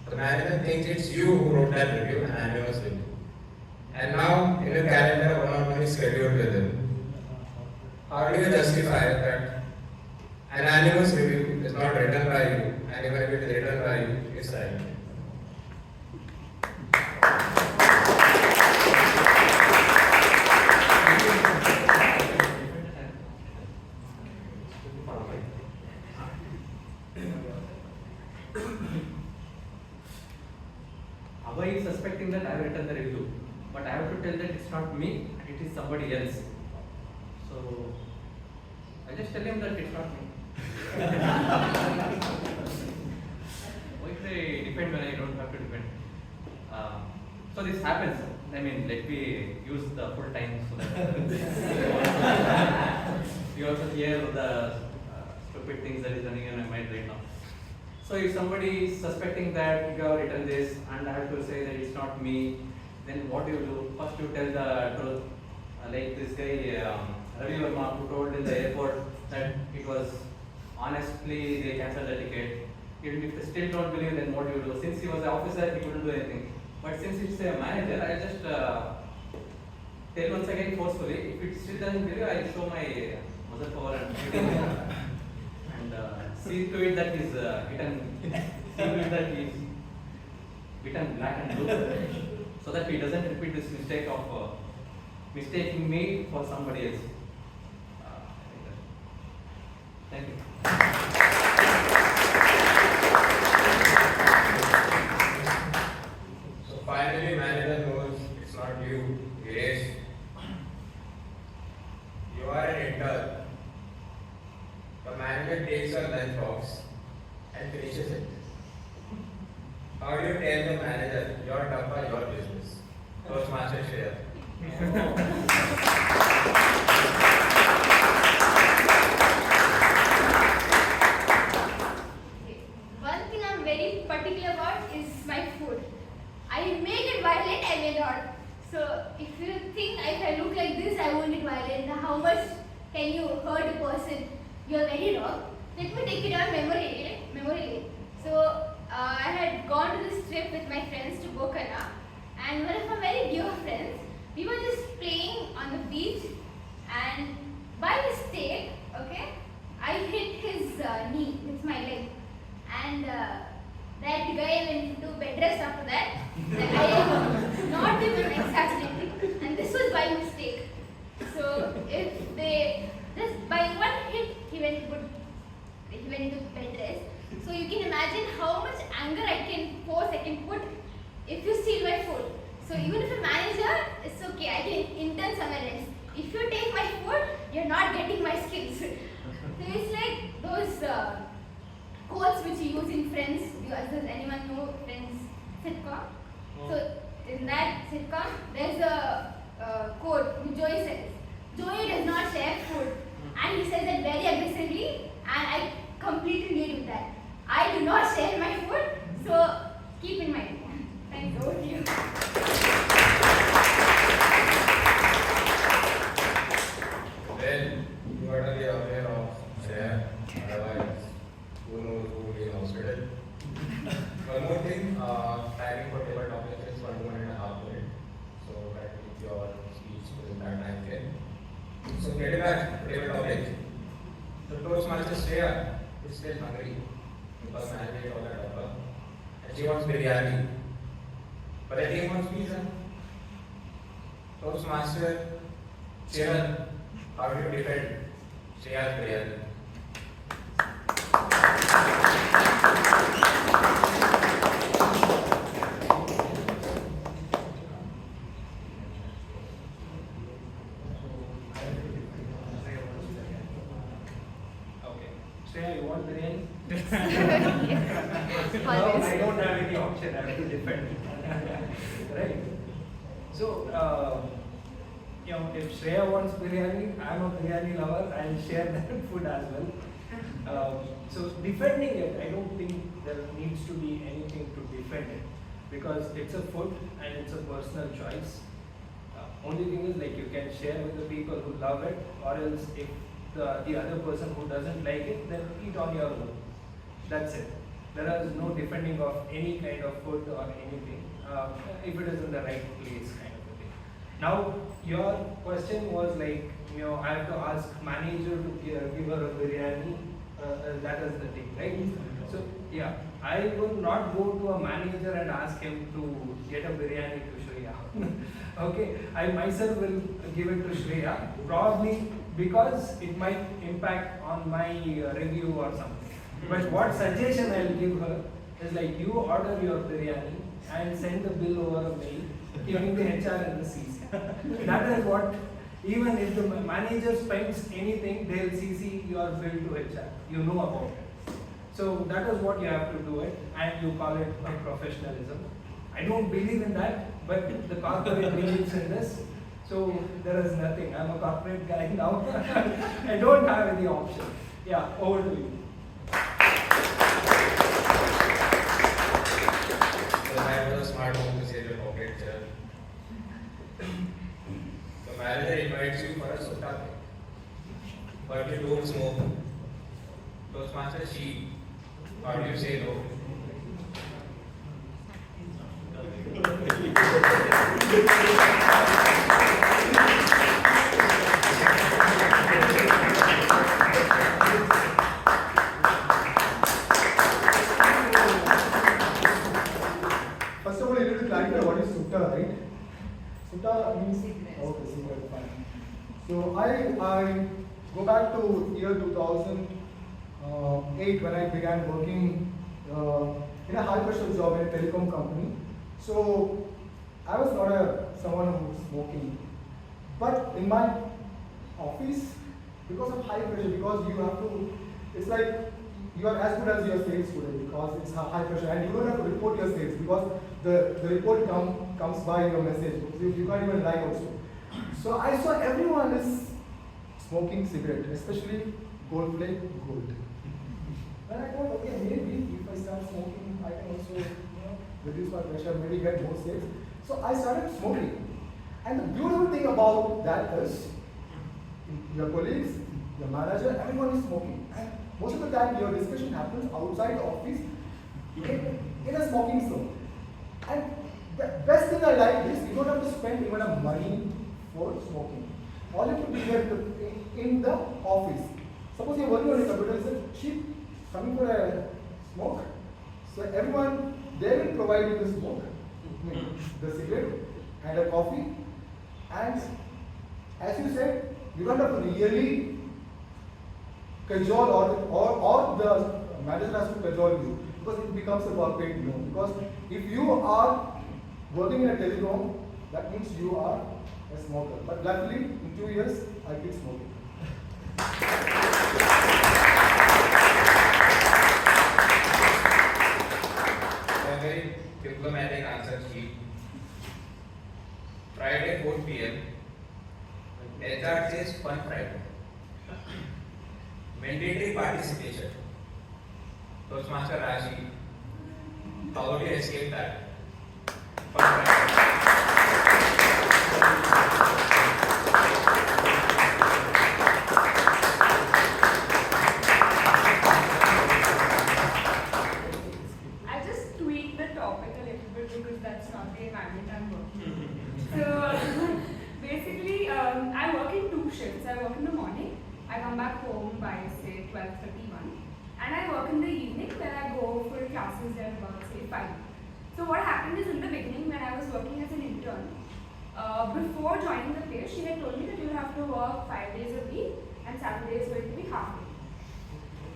the manager thinks it's you who wrote that review, anonymous review. And now in your calendar, one-on-one is scheduled with him. How do you justify that an anonymous review is not written by you, and even if it is written by you, it's silent? Abhay is suspecting that I have written the review, but I have to tell that it's not me, it is somebody else. So I just tell him that it's not me. Why should I defend when I don't have to defend? So this happens. I mean, let me use the full time so that you also hear the stupid things that is running in my mind right now. So if somebody is suspecting that you have written this and I have to say that it's not me, then what do you do? First you tell the truth. Like this guy, Ravi Verma, who told in the airport that it was honestly they cancelled the ticket. Even if they still don't believe, then what do you do? Since he was an officer, he couldn't do anything. But since it's a manager, I just tell once again forcefully. If it still doesn't believe, I show my mother power and see to it that he's written black and blue, so that he doesn't repeat this mistake of mistaking me for somebody else. Thank you. So finally, manager knows it's not you, Viresh. You are an intern. The manager takes your lunch box and finishes it. How do you tell the manager your dabba, your business? Toastmaster share. One thing I'm very particular about is my food. I make it violent, I may not. So if you think if I look like this, I won't get violent. How much can you hurt a person? You're very wrong. Let me take it on memory lane. So I had gone to this trip with my friends to Bokana, and one of my very dear friends, we were just playing on the beach, and by mistake, okay, I hit his knee with my leg, and that guy went into bed rest after that. I am not even exaggerating, and this was by mistake. So if they just by one hit, he went into bed rest. So you can imagine how much anger I can put if you steal my food. So even if a manager, it's okay, I can intern somewhere else. If you take my food, you're not getting my skills. So it's like those quotes which you use in Friends. Does anyone know Friends sitcom? So in that sitcom, there's a quote which Joey says. Joey does not share food, and he says it very aggressively, and I completely agree with that. I do not share my food, so keep in mind. Thanks, over to you. Otherwise, who knows who will be in hospital. One more thing, timing for table topics is 1.5 minutes. So that means your speech within that time frame. So getting back to table topic, the Toastmaster Shreya is still hungry because I made all that of her. And she wants biryani. But the team wants pizza. Toastmaster Shreya, how do you defend Shreya's biryani? Okay. Shreya, you want biryani? Yes. No, Always. I don't have any option. I have to defend. Right? So, if Shreya wants biryani, I'm a biryani lover. I'll share that food as well. So defending it, I don't think there needs to be anything to defend it because it's a food and it's a personal choice. Only thing is like you can share with the people who love it, or else if the other person who doesn't like it, then eat on your own. That's it. There is no defending of any kind of food or anything if it is in the right place, kind of a thing. Now your question was like, I have to ask manager to give her a biryani. That is the thing, right? So yeah, I will not go to a manager and ask him to get a biryani to Shreya. Okay, I myself will give it to Shreya, probably because it might impact on my review or something. But what suggestion I'll give her is like, you order your biryani and send the bill over a mail, giving the HR and the CC. That is what. Even if the manager spends anything, they'll CC your bill to HR. You know about it. So that is what you have to do it, and you call it a professionalism. I don't believe in that, but the corporate believes in this. So there is nothing. I'm a corporate guy now. I don't have any option. Yeah, over to you. So I was a smart move to say the corporate chair. The manager invites you for a sutta, but you don't smoke. Toastmaster she, how do you say no? First of all, you need to clarify what is sutta, right? Sutta means okay, secret, fine. So I go back to year 2008 when I began working in a high pressure job in a telecom company. So I was not someone who was smoking, but in my office, because of high pressure, because you have to, it's like you are as good as your sales today because it's high pressure, and you don't have to report your sales because the report comes by your message. You can't even lie also. So I saw everyone is smoking cigarette, especially gold flake gold. And I thought, okay, maybe if I start smoking, I can also reduce my pressure, maybe get more sales. So I started smoking. And the beautiful thing about that is, your colleagues, your manager, everyone is smoking. And most of the time, your discussion happens outside the office in a smoking zone. And the best thing I like is you don't have to spend even a money for smoking. All you have to do is in the office. Suppose you're working on a computer, it's a cheap, coming for a smoke. So everyone, they will provide you the smoke, the cigarette and a coffee. And as you said, you don't have to really cajole or the manager has to cajole you because it becomes a corporate loan. Because if you are working in a telecom, that means you are a smoker. But luckily, in 2 years, I quit smoking. A very diplomatic answer sheet. Friday 4 PM. HR says fun Friday. Mandatory participation. Toastmaster Rashi. How do you escape that? Fun Friday. by say 12:31, and I work in the evening when I go for classes at about say 5. So what happened is in the beginning when I was working as an intern, before joining the place, she had told me that you have to work 5 days a week and Saturday is going to be half day.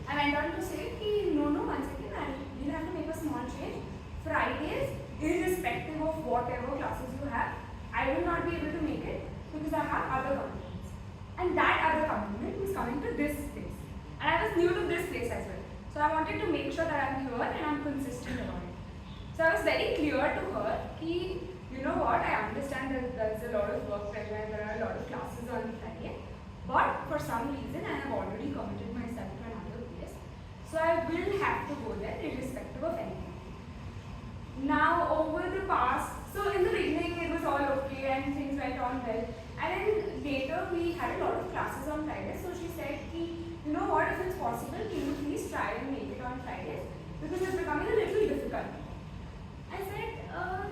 I went on to say, no, one second, we'll have to make a small change. Fridays, irrespective of whatever classes you have, I will not be able to make it because I have other commitments. And that other commitment was coming to this place. And I was new to this place as well. So I wanted to make sure that I'm here and I'm consistent about it. So I was very clear to her that, you know what, I understand that there's a lot of work pressure and there are a lot of classes on Friday. But for some reason, I have already committed myself to another place. So I will have to go there irrespective of anything. Now, over the past, so in the beginning it was all okay and things went on well. And then later we had a lot of classes on Fridays. So she said, you know what, if it's possible, can you please try and make it on Fridays? Because it's becoming a little difficult. I said,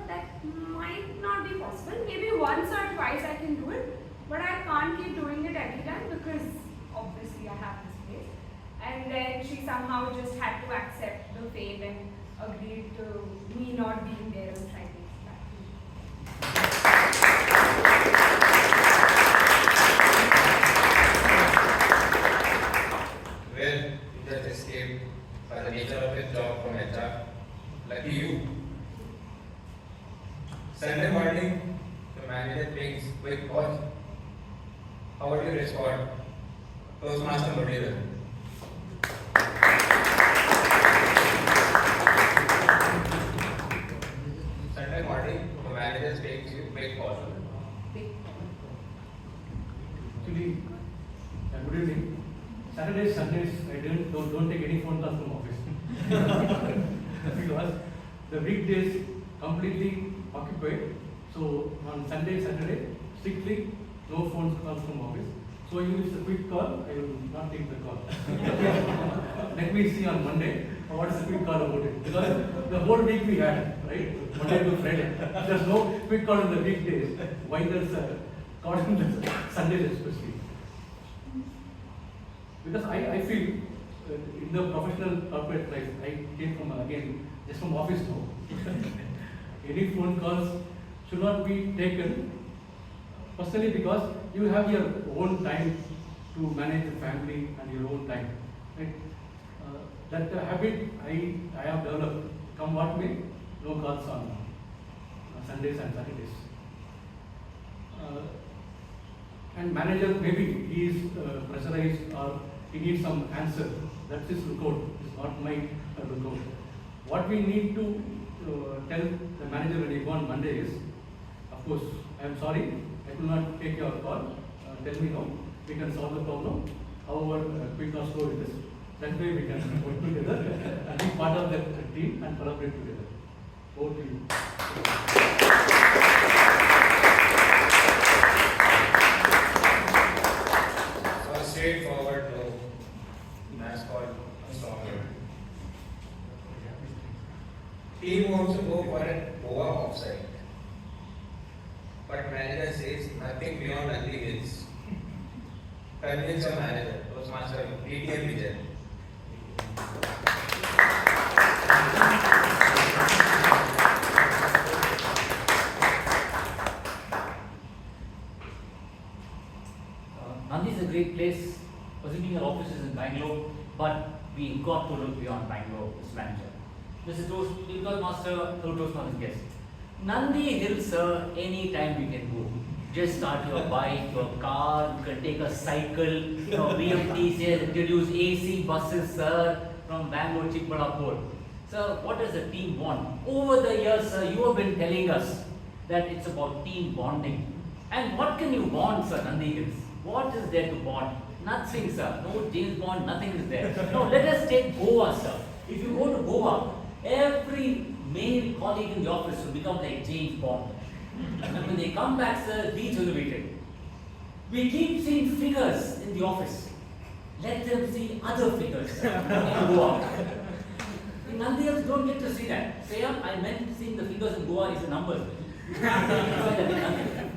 that might not be possible. Maybe once or twice I can do it. But I can't keep doing it every time because obviously I have this place. And then she somehow just had to accept the fate and agreed to me not being there on Fridays. Well, you just escaped by the nature of his job from HR. Lucky you. Sunday morning, the manager makes quick call. How would you respond? Toastmaster material. Sunday morning, the manager makes you quick call. Actually, good evening. Saturdays, Sundays, I don't take any phone calls from office. Because the weekdays completely occupied. So on Sunday, Saturday, strictly no phone calls from office. So if it's a quick call, I will not take the call. Let me see on Monday what is the quick call about it. Because the whole week we had, right? Monday to Friday. There's no quick call in the weekdays. Why there's a call in the Sundays especially? Because I feel in the professional corporate life, I came from again just from office now. Any phone calls should not be taken personally because you have your own time to manage the family and your own time. Right? That habit I have developed. Come what may, no calls on Sundays and Saturdays. And manager maybe he is pressurized or he needs some answer. That's his lookout. It's not my lookout. What we need to tell the manager when he go on Monday is, of course, I am sorry, I could not take your call. Tell me now, we can solve the problem. However quick or slow it is. That way we can work together and be part of that team and collaborate together. Over to you. So straightforward, no. That's called a stronger. Team wants to go for a Goa offsite. But manager says nothing beyond nothing is. Convince your manager, Toastmaster, PTM Vijay. Nandi is a great place. Assuming our office is in Bangalore, but we got to look beyond Bangalore, Mr. Manager. Mr. Toastmaster, hello Toastmasters guest. Nandi Hills, sir, anytime we can go. Just start your bike, your car, you can take a cycle. BMTC has introduced AC buses, sir, from Bangalore, Chikbalapur. Sir, what does the team want? Over the years, sir, you have been telling us that it's about team bonding. And what can you bond, sir, Nandi Hills? What is there to bond? Nothing, sir. No James Bond, nothing is there. No, let us take Goa, sir. If you go to Goa, every male colleague in the office will become like James Bond. And when they come back, sir, rejuvenated. We keep seeing figures in the office. Let them see other figures, sir, in Goa. The Nandi Hills don't get to see that. Say, I meant seeing the figures in Goa is the numbers. You can't really enjoy that in Nandi Hills.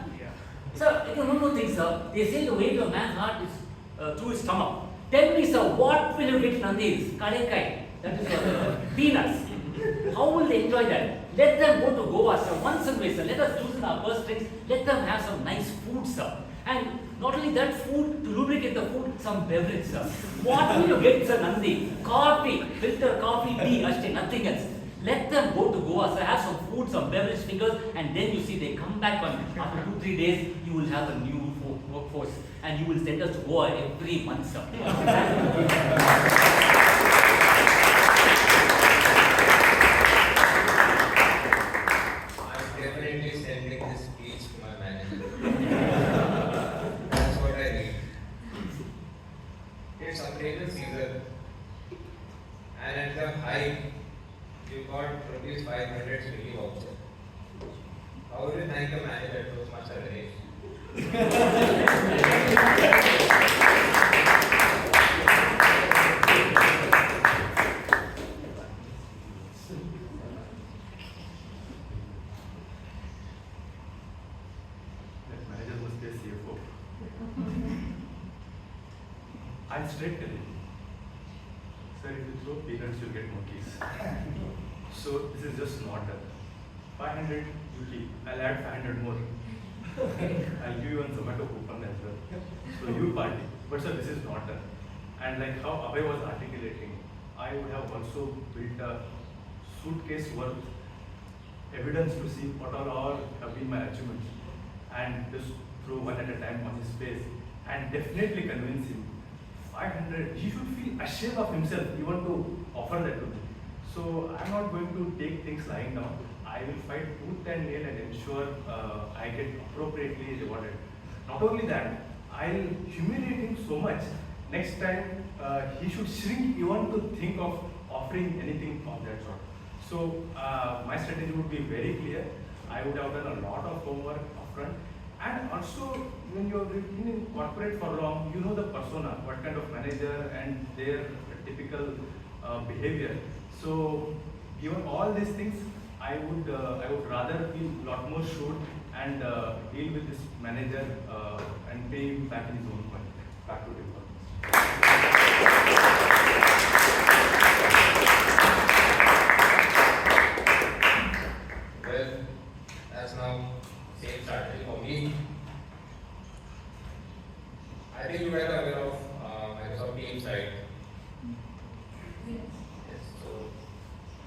Sir, one more thing, sir. They say the way to a man's heart is through his stomach. Tell me, sir, what will you get Nandis? Kalekai. That is for peanuts. How will they enjoy that? Let them go to Goa, sir, once in a way, sir. Let us loosen our purse strings. Let them have some nice food, sir. And not only that food, to lubricate the food, some beverage, sir. What will you get, sir, Nandi? Coffee, filter coffee, tea, nothing else. Let them go to Goa, sir, have some food, some beverage fingers, and then you see they come back on after 2-3 days, you will have a new workforce, and you will send us to Goa every month, sir. I'm definitely sending this speech to my manager. That's what I need. It's appraisal season, and at the height, you got rupees 500 Swiggy voucher. How will you thank the manager at Toastmaster Ganesh? That manager must be a CFO. I'll straight tell him. Sir, if you throw peanuts, you'll get monkeys. So this is just not done. 500 you keep. I'll add 500 more. I'll give you one Zomato coupon as well. So you party. But sir, this is not done. And like how Abhay was articulating, I would have also built a suitcase worth evidence to see what all have been my achievements, and just throw one at a time on his face and definitely convince him. 500, he should feel ashamed of himself even to offer that to me. So I'm not going to take things lying down. I will fight tooth and nail and ensure I get appropriately rewarded. Not only that, I'll humiliate him so much. Next time, he should shrink even to think of offering anything of that sort. So my strategy would be very clear. I would have done a lot of homework upfront. And also, when you have been in corporate for long, you know the persona, what kind of manager and their typical behavior. So, given all these things, I would rather be a lot more shrewd and deal with this manager and pay him back in his own coin. Back to him. Well, that's now same strategy for me. I think you guys are aware of Microsoft Teams, right? Yes. So,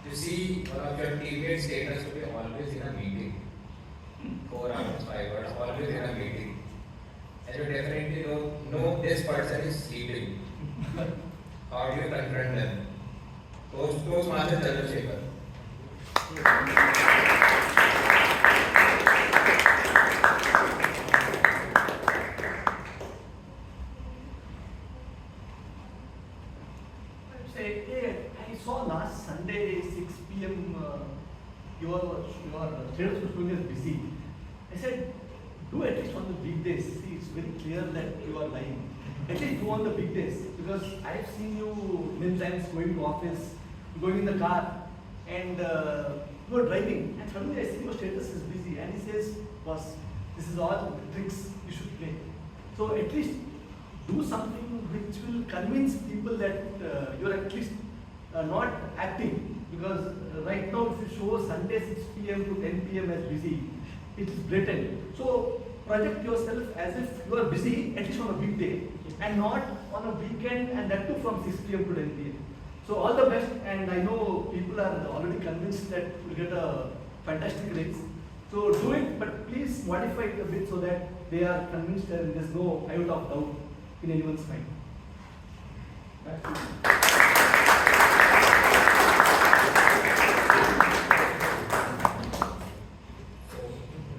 you see one of your teammates' status to be always in a meeting. 4 hours, 5 hours, always in a meeting. And you definitely know this person is sleeping. How do you confront them? Toastmaster Chandrasekhar. Say, hey, I saw last Sunday 6 p.m. Your status was showing as busy. I said, do at least on the weekdays. See, it's very clear that you are lying. At least do on the weekdays, because I have seen you many times going to office, going in the car, and you are driving, and suddenly I see your status is busy, and he says, boss, this is all tricks you should play. So at least do something which will convince people that you are at least not acting, because right now if you show Sunday 6 p.m. to 10 p.m. as busy, it is blatant. So project yourself as if you are busy at least on a weekday and not on a weekend, and that too from 6 p.m. to 10 p.m. So all the best, and I know people are already convinced that you'll get a fantastic raise. So do it, but please modify it a bit so that they are convinced and there's no iota of doubt in anyone's mind. Back to you.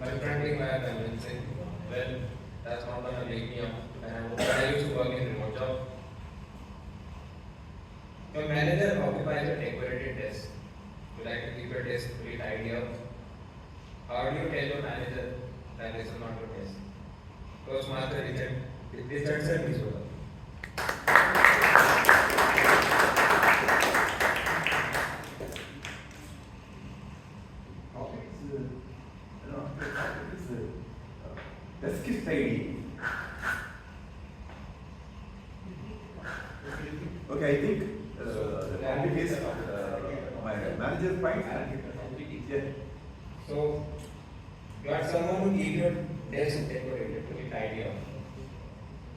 Confronting my convincing, well, that's not gonna make me up. And I used to work in remote job. Your manager occupies a decorated desk. You like to keep your desk fully tidy up. How do you tell your manager that this is not your desk? Toastmaster research service. Desk is tidy. case, my manager finds yeah. So, you are someone who keep your desk decorated to be tidy up.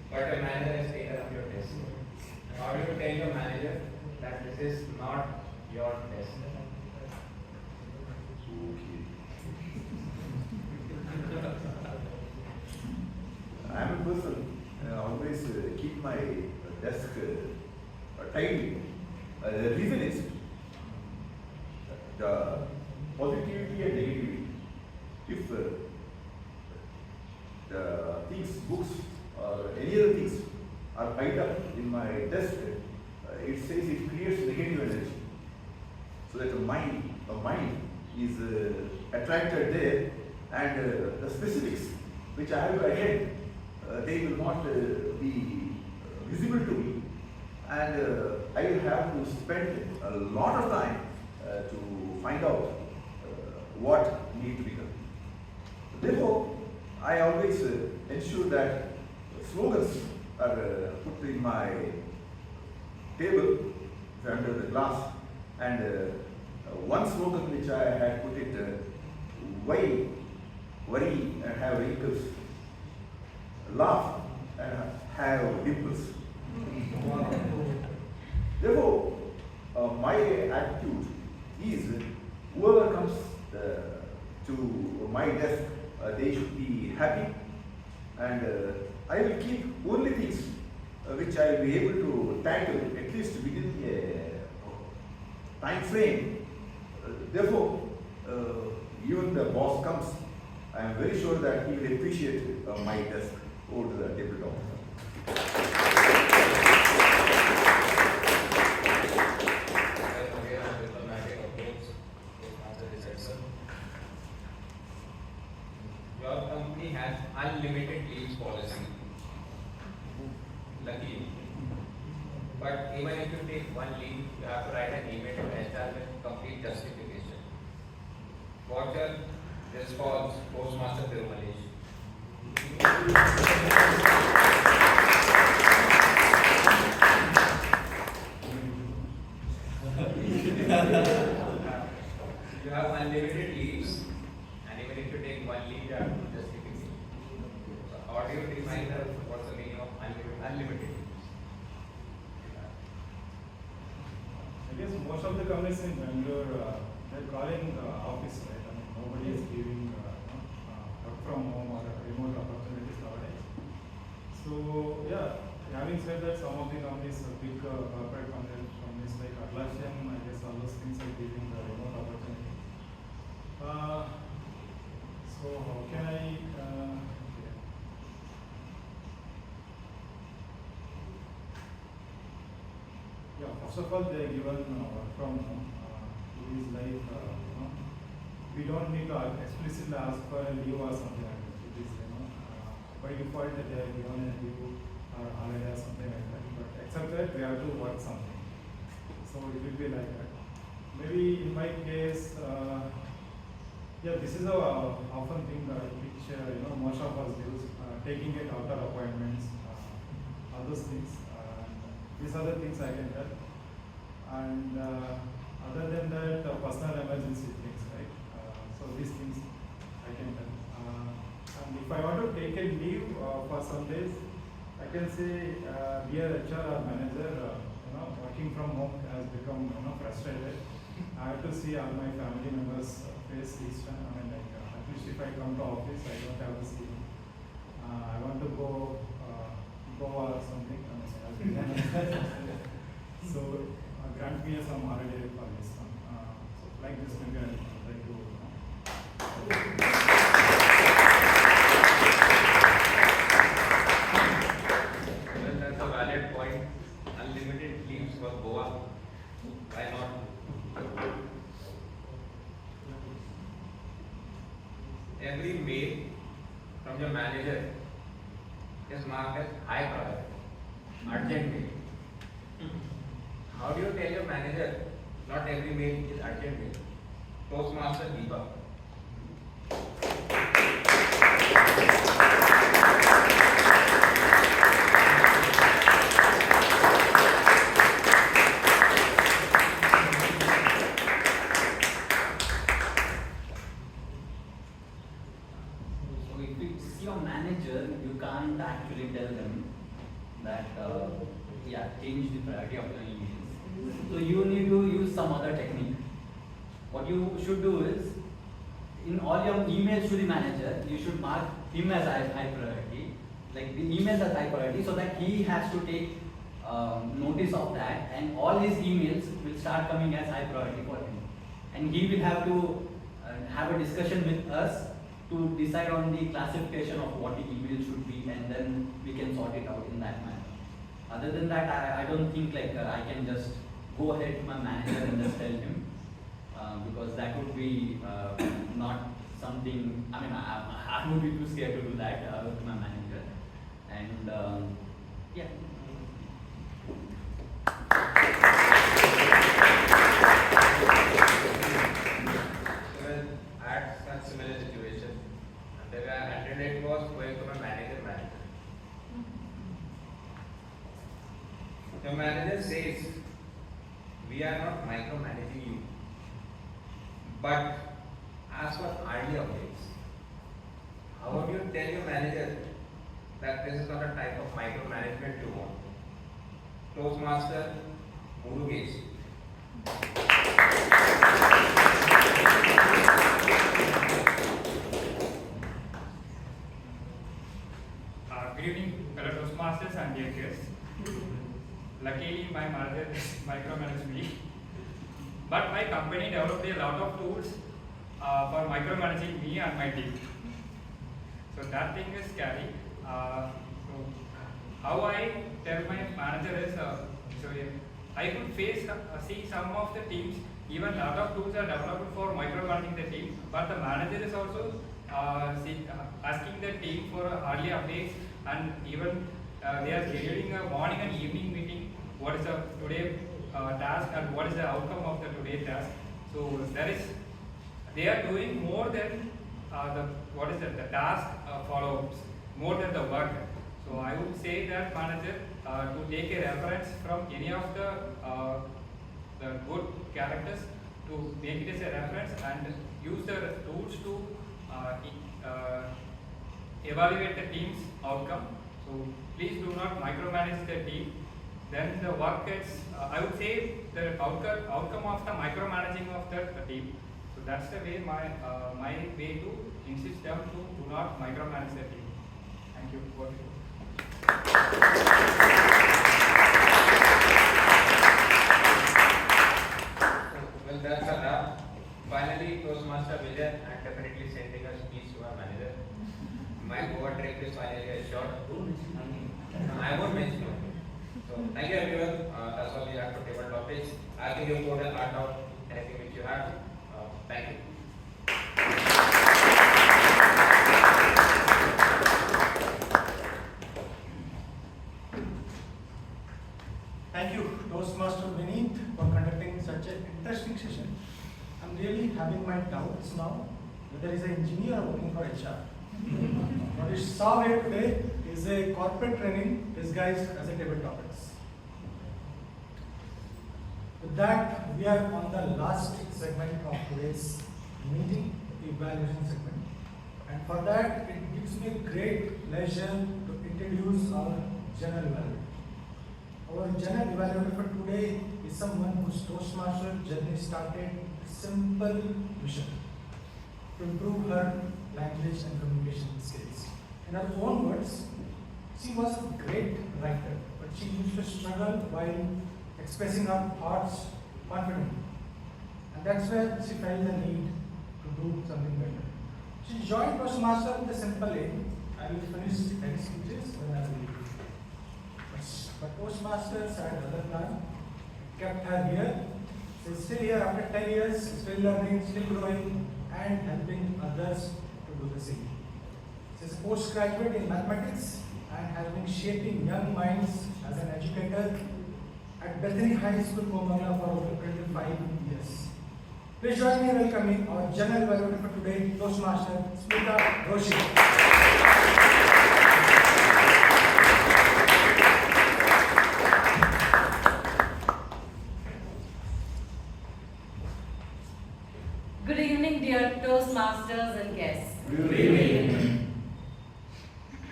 But your manager has taken up your desk. How do you tell your manager that this is not your desk? I am a person always keep my desk tidy. The reason is the positivity and negativity. If the things, books or any other things are piled up in my desk, it says it creates negative energy. So that the mind is attracted there, and the specifics which I have to attend, they will not be visible to me, and I will have to spend a lot of time to find out what needs to be done. Therefore, I always ensure that slogans are put in my table under the glass, and one slogan which I had put it, why worry and have wrinkles, laugh and have dimples. Therefore, my attitude is whoever comes to my desk, they should be happy, and I will keep only things which I will be able to tackle at least within a time frame. Therefore, even the boss comes, I am very sure that he will appreciate my desk over the tabletop. Your company has unlimited leaves policy. Lucky you. But even if you take one leave, you have to write an email to HR with complete justification. What's your response, Postmaster Tirumalesh? You have unlimited leaves, and even if you take one leave, you have to justify. So how do you define what's the meaning of unlimited leaves? I guess most of the companies in Bangalore, they're calling office, right? I mean, nobody is giving work from home or remote opportunities nowadays. So, yeah, having said that, some of the companies, big corporate companies like Atlassian, I guess all those things are giving the remote opportunity. So, how can I? Yeah, first of all, they are given work from home. It is like, we don't need to explicitly ask for a leave or something like that. It is, by default, they are given a leave or holiday or something like that. But except that, we have to work something. So it will be like that. Maybe in my case, yeah, this is a often thing which most of us do, taking it after appointments, all those things. These are the things I can tell. And other than that, personal emergency things, right? So these things I can tell. And if I want to take a leave for some days, I can say, dear HR or manager, working from home has become frustrated. I have to see all my family members' face each time. I mean, like, at least if I come to office, I don't have to see them. I want to go or something. So grant me some holiday for this one. So like this, maybe I'll try to. Well, that's a valid point. Unlimited leaves for Goa. Why not? Every mail from your manager is marked as high priority, urgent mail. How do you tell your manager not every mail is urgent mail? Toastmaster Deepak. you should do is, in all your emails to the manager, you should mark him as high priority, like the emails as high priority, so that he has to take notice of that, and all his emails will start coming as high priority for him. And he will have to have a discussion with us to decide on the classification of what the email should be, and then we can sort it out in that manner. Other than that, I don't think like I can just go ahead to my manager and just tell him, because that would be not something, I mean, I would be too scared to do that to my manager. And yeah. Well, I had such similar situation. And the way I handled it was going to my manager. Your manager says, we are not micromanaging you, but ask for early updates. How would you tell your manager that this is not a type of micromanagement you want? Toastmaster, Murugesh. Good evening, fellow Toastmasters and dear guests. Luckily, my manager micromanaged me, but my company developed a lot of tools for micromanaging me and my team. So that thing is scary. So how I tell my manager is, I could see some of the teams, even lot of tools are developed for micromanaging the team, but the manager is also asking the team for early updates, and even they are scheduling a morning and evening meeting. What is the today task and what is the outcome of the today task? So they are doing more than the task follow-ups, more than the work. So I would say that manager to take a reference from any of the good characters, to make it as a reference and use the tools to evaluate the team's outcome. So please do not micromanage the team. Then the work gets, I would say, the outcome of the micromanaging of the team. So that's the way my way to insist them to do not micromanage the team. Thank you. Well, that's a wrap. Finally, Toastmaster Vijay, and definitely sending a speech to our manager. My over trip is finally a short. I won't mention it. So, thank you everyone. That's all we have for table topics. I think you'll go and art out anything which you have. Thank you. Thank you, Toastmaster Vineet, for conducting such an interesting session. I'm really having my doubts now whether he's an engineer working for HR. What we saw here today is a corporate training disguised as a table topics. With that, we are on the last segment of today's meeting, the evaluation segment. And for that, it gives me great pleasure to introduce our general evaluator. Our general evaluator for today is someone whose Toastmaster journey started with a simple mission: to improve her language and communication skills. In her own words, she was a great writer, but she used to struggle while expressing her thoughts confidently. And that's where she felt the need to do something better. She joined Toastmaster with a simple aim: I will finish 10 speeches when I will leave. But Toastmasters had other plan, kept her here. She's still here after 10 years, still learning, still growing, and helping others to do the same. She's a postgraduate in mathematics and has been shaping young minds as an educator at Bethany High School, Komangla, for over 25 years. Please join me in welcoming our general evaluator for today, Toastmaster Smita Doshi. Good evening, dear Toastmasters and guests. Good evening.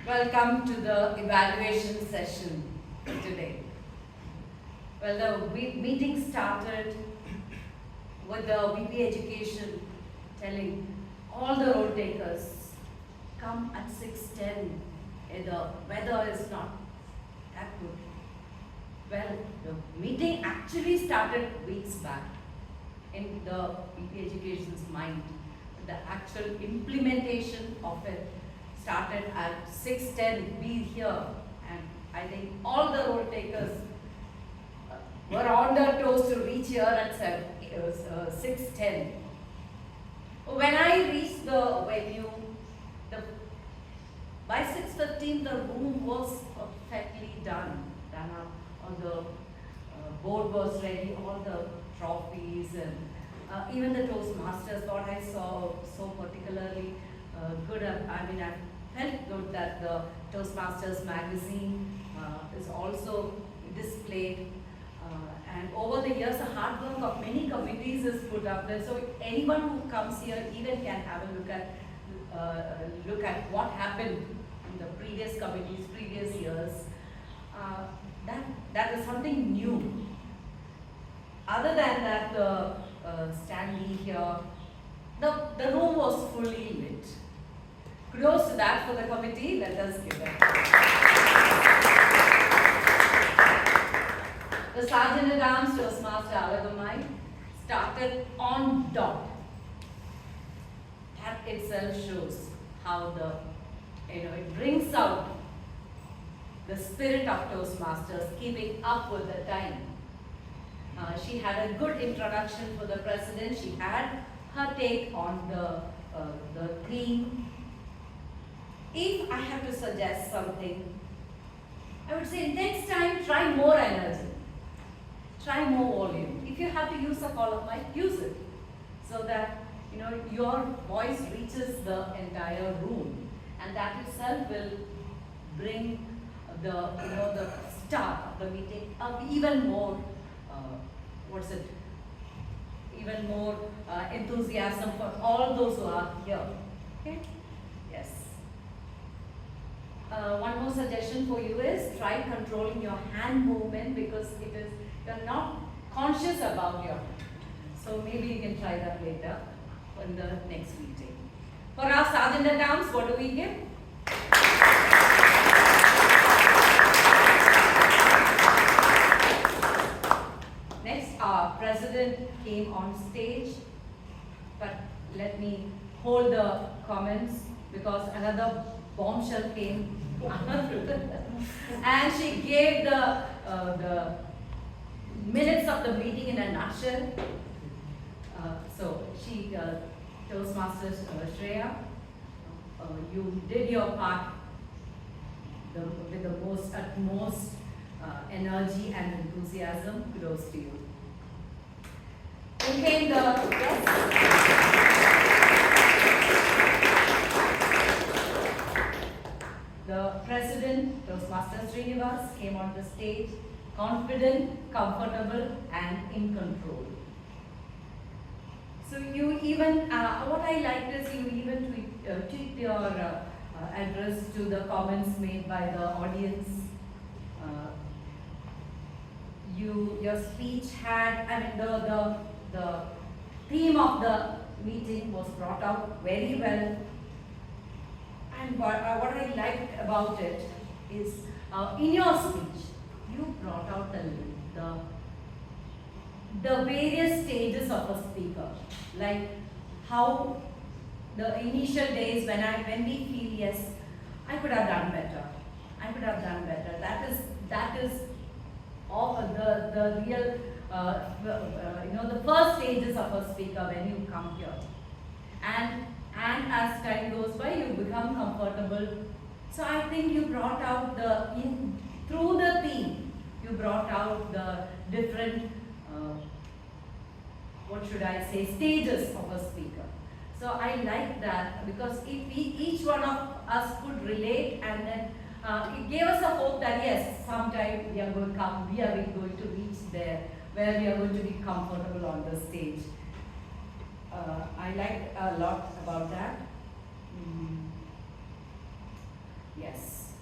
Welcome to the evaluation session today. Well, the meeting started with the VP Education telling all the road takers, come at 6:10. The weather is not that good. Well, the meeting actually started weeks back in the VP Education's mind. The actual implementation of it started at 6:10, be here, and I think all the road takers were on their toes to reach here at 6:10. When I reached the venue, by 6:15 the room was perfectly done up. All the board was ready, all the trophies, and even the Toastmasters. What I saw so particularly good. I mean, I felt good that the Toastmasters magazine is also displayed. And over the years, the hard work of many committees is put up there. So anyone who comes here even can have a look at what happened in the previous committees, previous years. That is something new. Other than that, the Stanley here, the room was fully lit. Kudos to that for the committee. Let us give it. The Sergeant at Arms Toastmaster Alagamai started on dot. That itself shows how it brings out the spirit of Toastmasters, keeping up with the time. She had a good introduction for the president. She had her take on the theme. If I have to suggest something, I would say next time try more energy, try more volume. If you have to use a collar mic, use it so that your voice reaches the entire room, and that itself will bring the start of the meeting up even more. Even more enthusiasm for all those who are here. Okay? Yes. One more suggestion for you is try controlling your hand movement, because you're not conscious about your hand. So maybe you can try that later in the next meeting. For our Sergeant at Arms, what do we give? Next, our president came on stage, but let me hold the comments because another bombshell came. And she gave the minutes of the meeting in a nutshell. So she, Toastmasters Shreya, you did your part with the utmost energy and enthusiasm. Kudos to you. Then came the president, Toastmaster Srinivas, came on the stage, confident, comfortable, and in control. So you even, what I liked is you even tweaked your address to the comments made by the audience. Your speech had, the theme of the meeting was brought out very well. And what I liked about it is, in your speech, you brought out the various stages of a speaker, like how the initial days when we feel, yes, I could have done better. That is all the real, the first stages of a speaker when you come here. And as time goes by, you become comfortable. So I think you brought out through the theme, you brought out the different, stages of a speaker. So I like that, because if each one of us could relate, and then it gave us a hope that yes, sometime we are going to reach there where we are going to be comfortable on the stage. I liked a lot about that. Yes.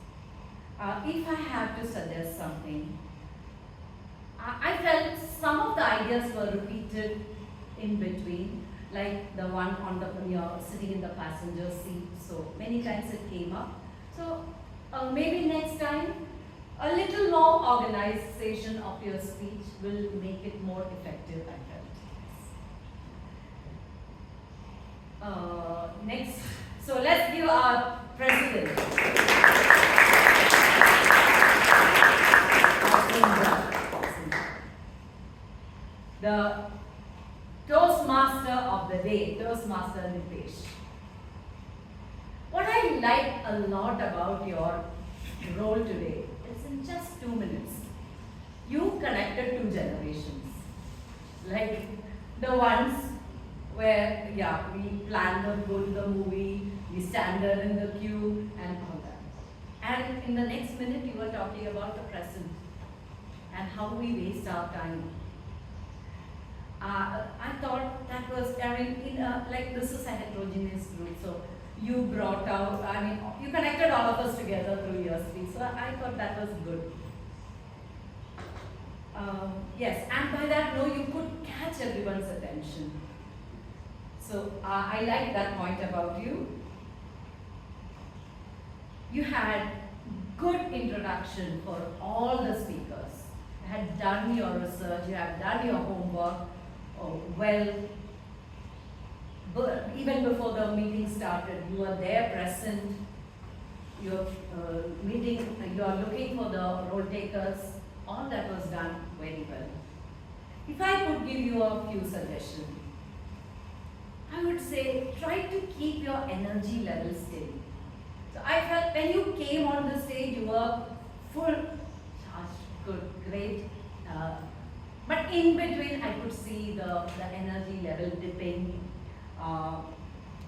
If I have to suggest something, I felt some of the ideas were repeated in between, like the one on the sitting in the passenger seat. So many times it came up. So maybe next time a little more organization of your speech will make it more effective, I felt. Next, so let's give our president. The Toastmaster of the day, Toastmaster Nitesh. What I like a lot about your role today is in just 2 minutes, you connected 2 generations. Like the ones where, yeah, we plan to go to the movie, we stand there in the queue and all that. And in the next minute, you were talking about the present and how we waste our time. I thought that was, I mean, like this is a heterogeneous group, so you brought out, I mean, you connected all of us together through your speech, so I thought that was good. Yes, and by that, no, you could catch everyone's attention. So I like that point about you. You had good introduction for all the speakers. You had done your research, you had done your homework. Well, even before the meeting started, you were there present. You're you are looking for the role takers. All that was done very well. If I could give you a few suggestions, I would say try to keep your energy level steady. So I felt when you came on the stage, you were full charged, good, great. But in between, I could see the energy level dipping,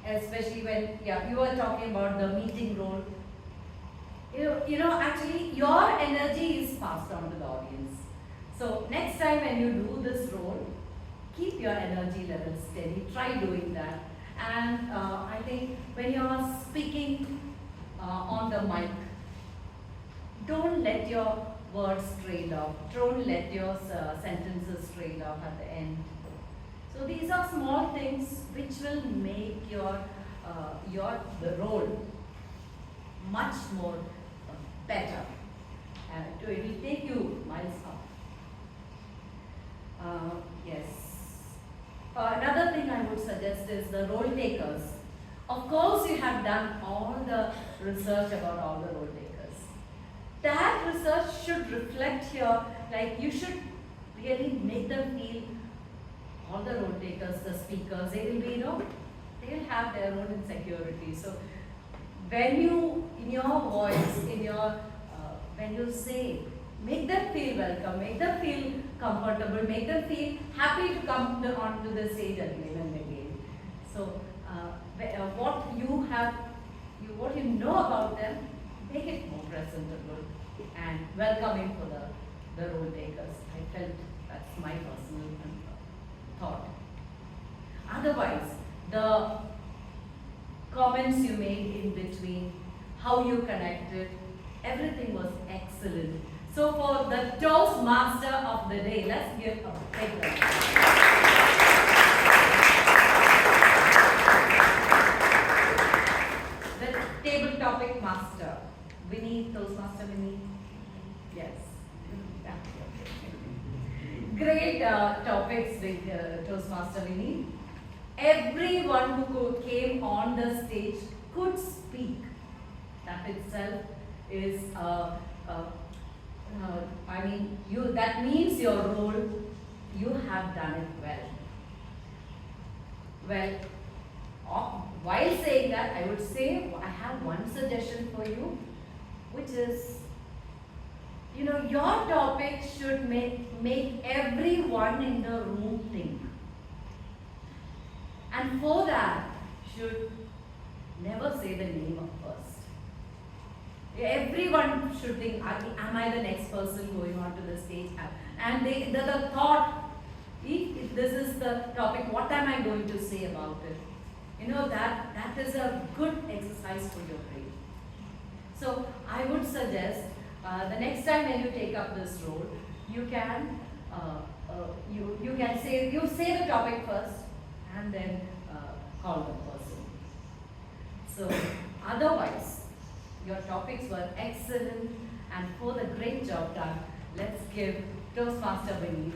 especially when you were talking about the meeting role. You know, actually, your energy is passed on to the audience. So next time when you do this role, keep your energy level steady. Try doing that. And I think when you are speaking on the mic, don't let your words trail off. Don't let your sentences trail off at the end. So these are small things which will make the role much more better. It will take you miles up. Yes. Another thing I would suggest is the role takers. Of course, you have done all the research about all the role takers. That research should reflect here, like you should really make them feel, all the role takers, the speakers, they will be, they will have their own insecurity. So when you, in your voice, when you say, make them feel welcome, make them feel comfortable, make them feel happy to come onto the stage again and again. So what you know about them, make it more presentable and welcoming for the role takers. I felt that's my personal thought. Otherwise, the comments you made in between, how you connected, everything was excellent. So for the Toastmaster of the day, let's give a big round. The table topic master, Vinny, Toastmaster Vinny. Yes. Great topics with Toastmaster Vinny. Everyone who came on the stage could speak. That itself is, that means your role, you have done it well. Well, while saying that, I would say I have one suggestion for you, which is, your topic should make everyone in the room think. And for that, should never say the name of first. Everyone should think, am I the next person going onto the stage? And the thought, if this is the topic, what am I going to say about it? That is a good exercise for your brain. So I would suggest, the next time when you take up this role, you can you can say, you say the topic first and then call the person. So otherwise, your topics were excellent, and for the great job done, let's give Toastmaster Vinny.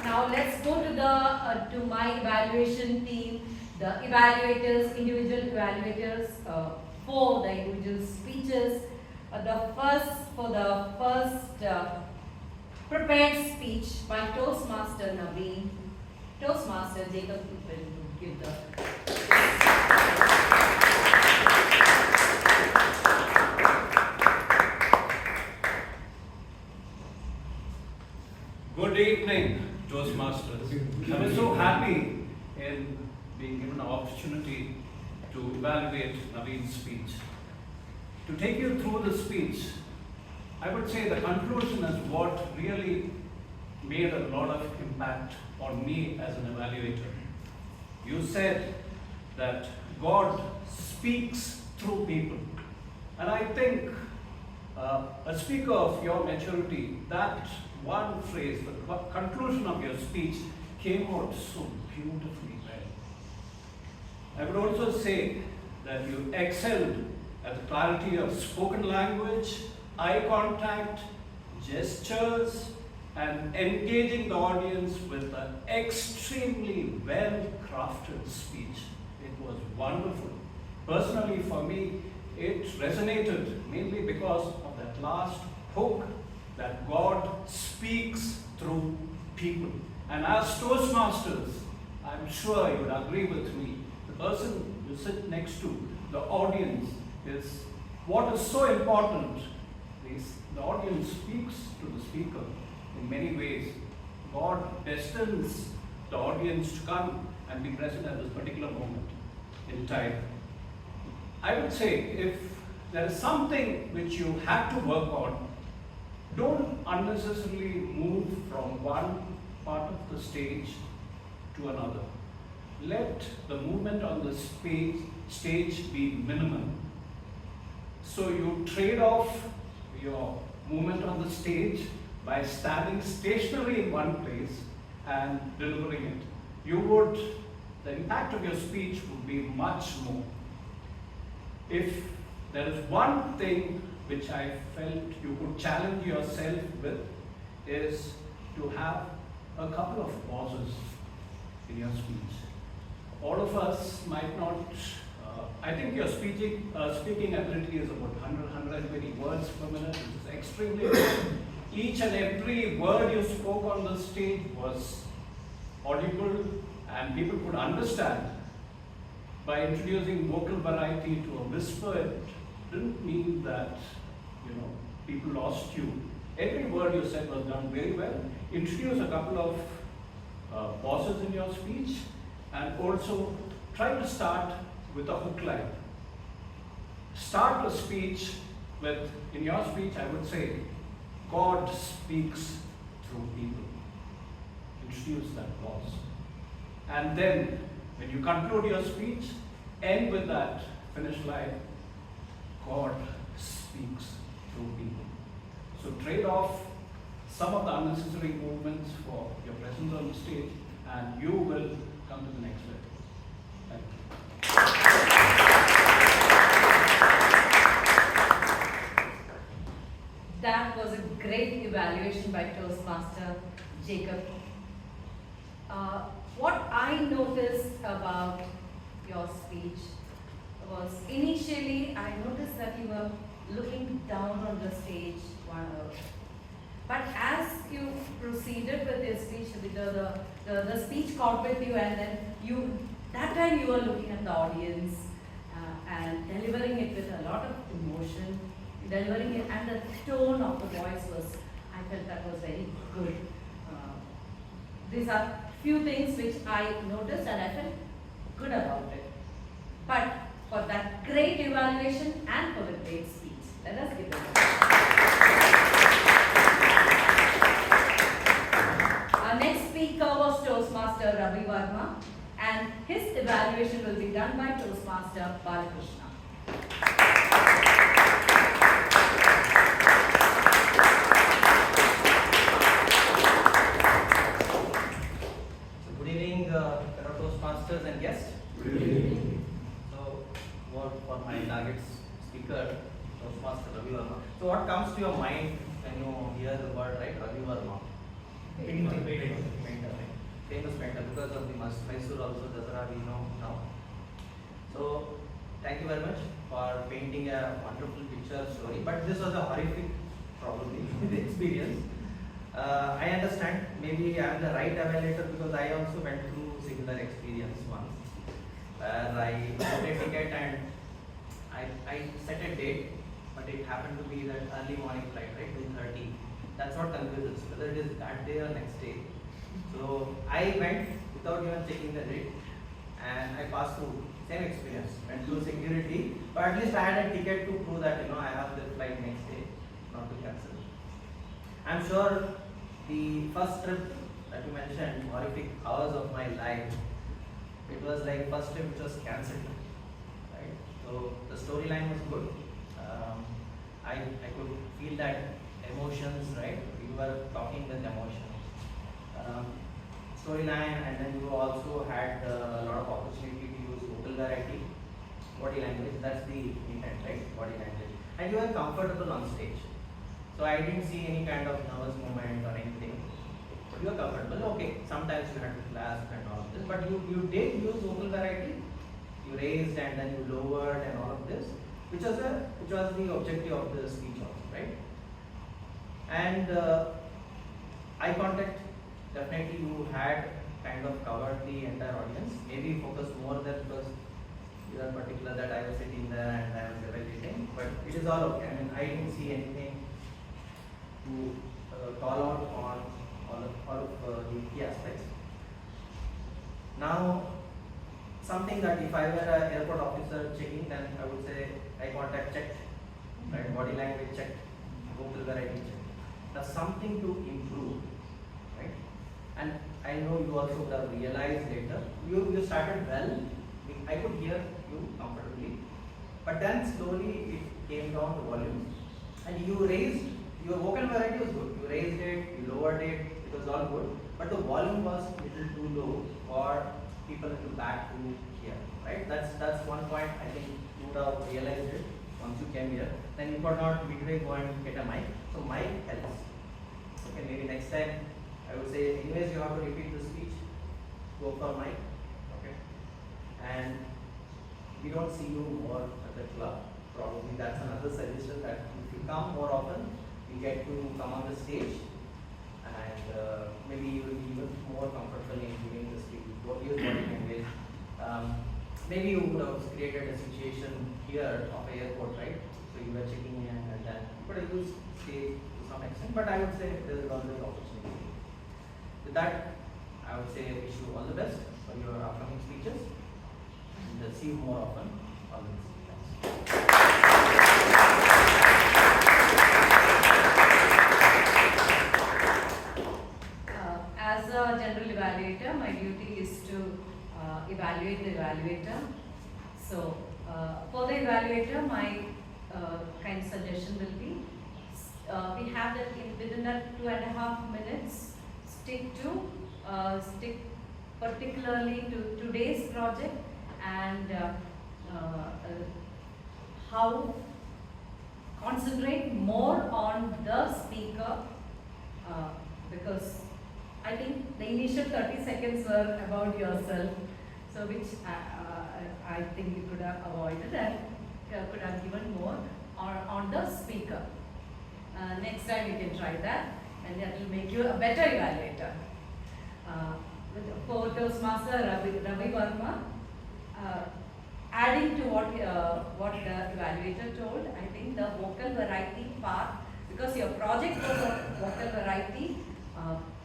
Now let's go to the to my evaluation team, the evaluators, individual evaluators for the individual speeches. For the first prepared speech by Toastmaster Naveen, Toastmaster Jacob will give the. Good evening, Toastmasters. I was so happy in being given an opportunity to evaluate Naveen's speech. To take you through the speech, I would say the conclusion is what really made a lot of impact on me as an evaluator. You said that God speaks through people. And I think a speaker of your maturity, that one phrase, the conclusion of your speech came out so beautifully well. I would also say that you excelled at the clarity of spoken language, eye contact, gestures, and engaging the audience with an extremely well-crafted speech. It was wonderful. Personally, for me, it resonated mainly because of that last hook that God speaks through people. And as Toastmasters, I'm sure you would agree with me, the person you sit next to, the audience, is what is so important is the audience speaks to the speaker in many ways. God destines the audience to come and be present at this particular moment in time. I would say if there is something which you have to work on, don't unnecessarily move from one part of the stage to another. Let the movement on the stage be minimal. So you trade off your movement on the stage by standing stationary in one place and delivering it. The impact of your speech would be much more. If there is one thing which I felt you could challenge yourself with, is to have a couple of pauses in your speech. All of us might not, I think your speaking ability is about 120 words per minute, which is extremely good. Each and every word you spoke on the stage was audible and people could understand. By introducing vocal variety to a whisper, it didn't mean that people lost you. Every word you said was done very well. Introduce a couple of pauses in your speech, and also try to start with a hook line. Start the speech with, in your speech I would say, God speaks through people. Introduce that pause. And then when you conclude your speech, end with that finish line, God speaks through people. So trade off some of the unnecessary movements for your presence on the stage, and you will come to the next level. Thank you. That was a great evaluation by Toastmaster Jacob. What I noticed about your speech was initially I noticed that you were looking down on the stage but as you proceeded with your speech, the speech caught with you, and then that time you were looking at the audience and delivering it with a lot of emotion, delivering it, and the tone of the voice was, I felt that was very good. These are few things which I noticed and I felt good about it. But for that great evaluation and for the great speech, let us give it a Our next speaker was Toastmaster Ravi Varma, and his evaluation will be done by Toastmaster Balakrishna. painter, right? Famous painter because of the Mysore also Dasara we know now. So thank you very much for painting a wonderful picture story. But this was a horrific, probably, experience. I understand. Maybe I am the right evaluator because I also went through similar experience once, where I booked a ticket and I set a date, but it happened to be that early morning flight, right, 2:30. That's what confuses whether it is that day or next day. So I went without even checking the date, and I passed through. Same experience. Went through security, but at least I had a ticket to prove that I have the flight next day, not to cancel. I'm sure the first trip that you mentioned, horrific hours of my life, it was like first trip which was cancelled, right? So the storyline was good. I could feel that emotions, right? You were talking with emotion. Storyline, and then you also had a lot of opportunity to use vocal variety, body language. That's the intent, right? Body language, and you were comfortable on stage. So I didn't see any kind of nervous moment or anything. You were comfortable. Okay, sometimes you had to clasp and all of this, but you did use vocal variety. You raised and then you lowered and all of this, which was the objective of the speech also, right? And eye contact, definitely you had kind of covered the entire audience. Maybe focus more there because you are particular that I was sitting there and I was evaluating, but it is all okay. I mean, I didn't see anything to call out on all of the key aspects. Now, something that if I were an airport officer checking, then I would say eye contact checked, right? Body language checked, vocal variety checked. That's something to improve, right? And I know you also would have realized later. You started well. I could hear you comfortably, but then slowly it came down to volume, and you raised. Your vocal variety was good. You raised it, you lowered it, it was all good. But the volume was a little too low for people in the back to hear. Right? That's one point I think you would have realized it once you came here. Then you could not midway go and get a mic. So mic helps. Okay, maybe next time I would say anyways you have to repeat the speech. Go for mic. Okay. And we don't see you more at the club. Probably that's another suggestion that if you come more often, you get to come on the stage, and maybe you will be even more comfortable in giving the speech. Use body language. Maybe you would have created a situation here of an airport, right? So you were checking in and then you could have used stage to some extent, but I would say there is always opportunity. With that, I would say wish you all the best for your upcoming speeches, and see you more often. Always. Thanks. As a general evaluator, my duty is to evaluate the evaluator. So, for the evaluator, my kind suggestion will be, we have that within that 2.5 minutes, stick particularly to today's project and how concentrate more on the speaker because I think the initial 30 seconds were about yourself, so which I think you could have avoided and could have given more on the speaker. Next time you can try that, and that will make you a better evaluator. For Toastmaster Ravi Varma, adding to what the evaluator told, I think the vocal variety part, because your project was a vocal variety,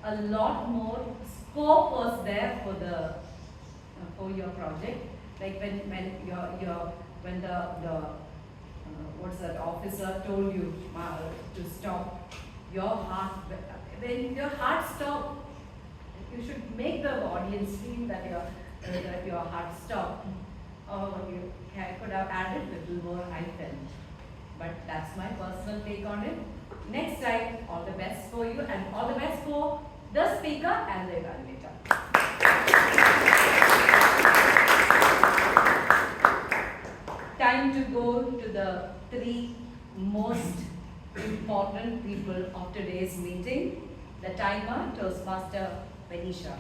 a lot more scope was there for your project. Like when the what's that officer told you to stop, your heart, when your heart stopped, you should make the audience feel that your heart stopped. Or you could have added a little more I felt. But that's my personal take on it. Next time, all the best for you and all the best for the speaker and the evaluator. Time to go to the 3 most important people of today's meeting. The timer, Toastmaster Venisha.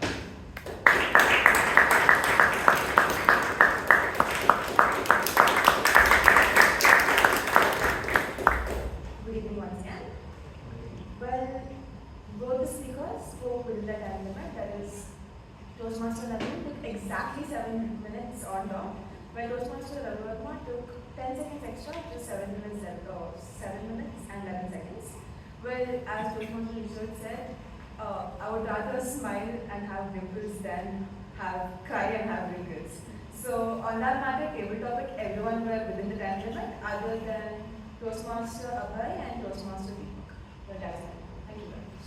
Good evening once again. Well, both the speakers spoke within the time limit, that is, Toastmaster level took exactly 7 minutes on dot, while Toastmaster level 1 took 10 seconds extra, which is 7 minutes and 11 seconds. Well, as Toastmaster Richard said, I would rather smile and have dimples than cry and have wrinkles. So on that matter, table topic, everyone were within the time limit, other than Toastmaster Abhay and Toastmaster Deepak. Well, that's it. Thank you very much.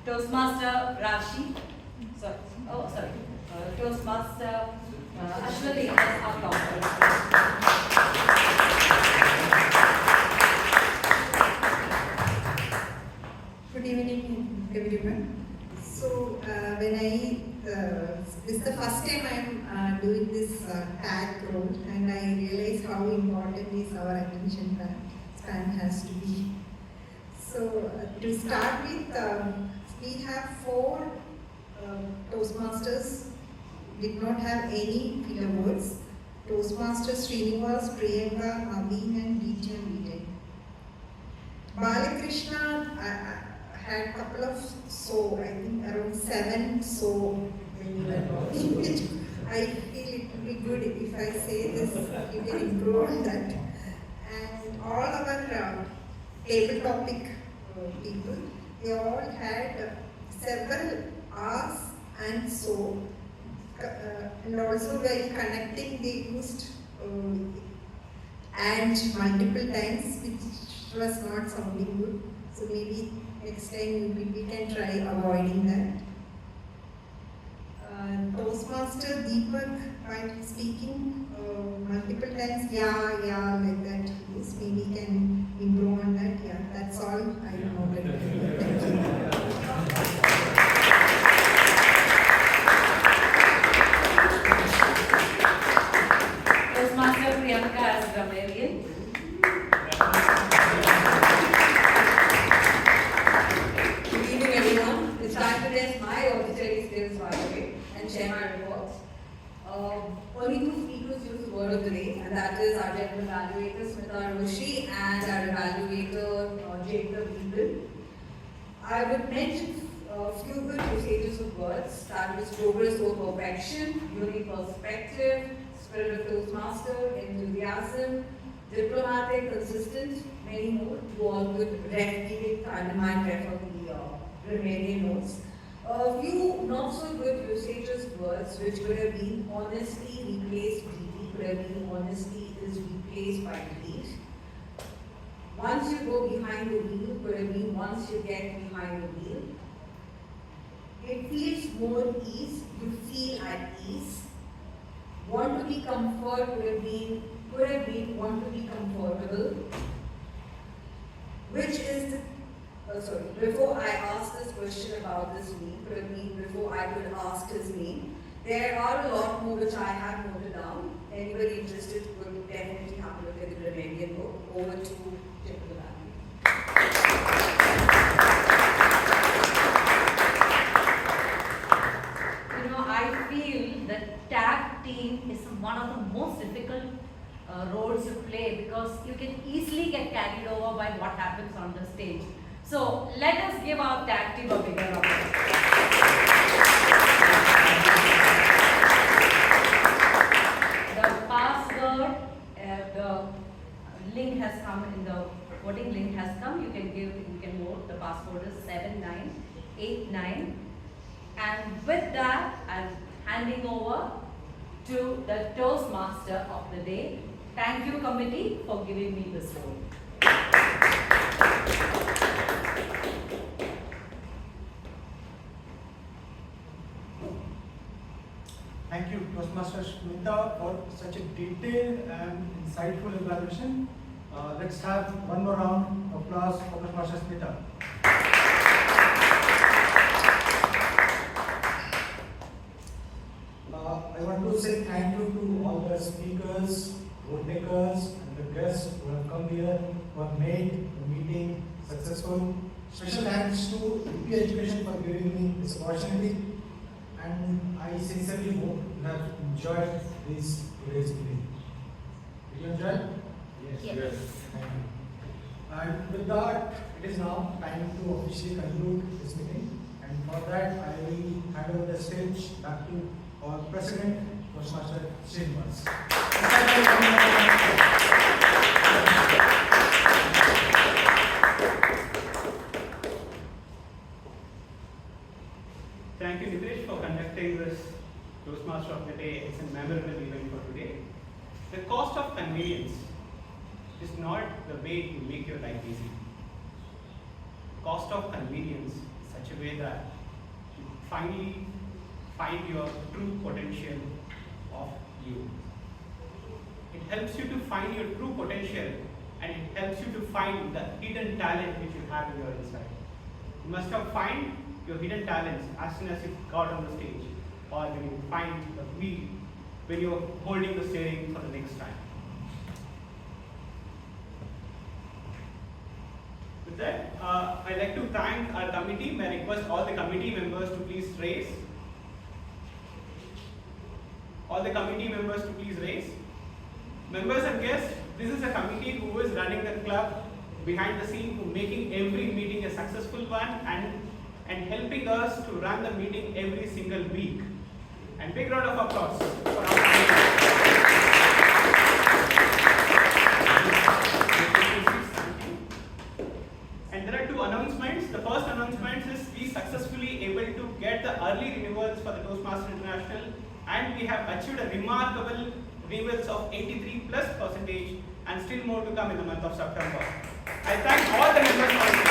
Toastmaster Rashi. Sorry. Toastmaster Ashwati has our counter. Good evening, everyone. So, this is the first time I'm doing this tag role, and I realize how important is our attention span has to be. So, to start with, we have 4 Toastmasters, did not have any filler words. Toastmasters Srinivas, Priyanka, Naveen, and DJ Vijay. Balakrishna, I had a couple of I think around 7 when you were talking, which I feel it would be good if I say this, you can improve on that. And all our table topic people, they all had several R's and and also while connecting they used and multiple times, which was not sounding good. So maybe next time we can try avoiding that. Toastmaster Deepak, while speaking multiple times, yeah, like that. Yes, maybe we can improve on that. Yeah, that's all I wanted to do. Thank you. Toastmaster Priyanka as grammarian. Good evening, everyone. It's time to test my auditory skills, by the way, and share my reports. Only 2 speakers use the word of the day, and that is our general evaluator Smita Roshi and our evaluator Jacob Eagle. I would mention a few good usages of words, that is progress over perfection, unique perspective, spirit of Toastmaster, enthusiasm, diplomatic, consistent, many more. You all could read and might refer the remaining notes. A few not so good usages words which could have been honestly replaced DD, could have been honestly is replaced by delete. Once you go behind the wheel, could have been once you get behind the wheel. It feels more ease, you feel at ease. Want to be comfort could have been want to be comfortable. Which is before I asked this question about this name, could have been before I could ask his name. There are a lot more which I have noted down. Anybody interested would definitely have a look at the grammarian book. Over to Jacob. I feel that tag team is one of the most difficult roles to play because you can easily get carried over by what happens on the stage. So let us give our tag team a bigger round. The password, the link has come in the voting link has come. You can vote. The password is 7989. And with that, I'm handing over to the Toastmaster of the day. Thank you, committee, for giving me this role. Thank you, Toastmaster Smita, for such a detailed and insightful evaluation. Let's have one more round of applause for Toastmaster Smita. I want to say thank you to all the speakers, vote takers, and the guests who have come here, who have made the meeting successful. Special thanks to UP Education for giving me this opportunity, and I sincerely hope you have enjoyed this today's meeting. Did you enjoy? Yes. Thank you. And with that, it is now time to officially conclude this meeting. And for that, I will hand over the stage back to our President, Toastmaster Srinivas. Thank you, Nitesh, for conducting this Toastmaster of the Day. It's a memorable event for today. The cost of convenience is not the way to make your life easy. Cost of convenience is such a way that you finally find your true potential of you. It helps you to find your true potential, and it helps you to find the hidden talent which you have in your inside. You must have find your hidden talents as soon as you got on the stage, or when you find the wheel, when you are holding the steering for the next time. With that, I'd like to thank our committee. May I request all the committee members to please raise. All the committee members to please raise. Members and guests, this is a committee who is running the club behind the scene, who making every meeting a successful one and helping us to run the meeting every single week. And big round of applause for our committee. And there are two announcements. The first announcement is we successfully able to get the early renewals for the Toastmasters International, and we have achieved a remarkable renewals of 83+%, and still more to come in the month of September. I thank all the members for this.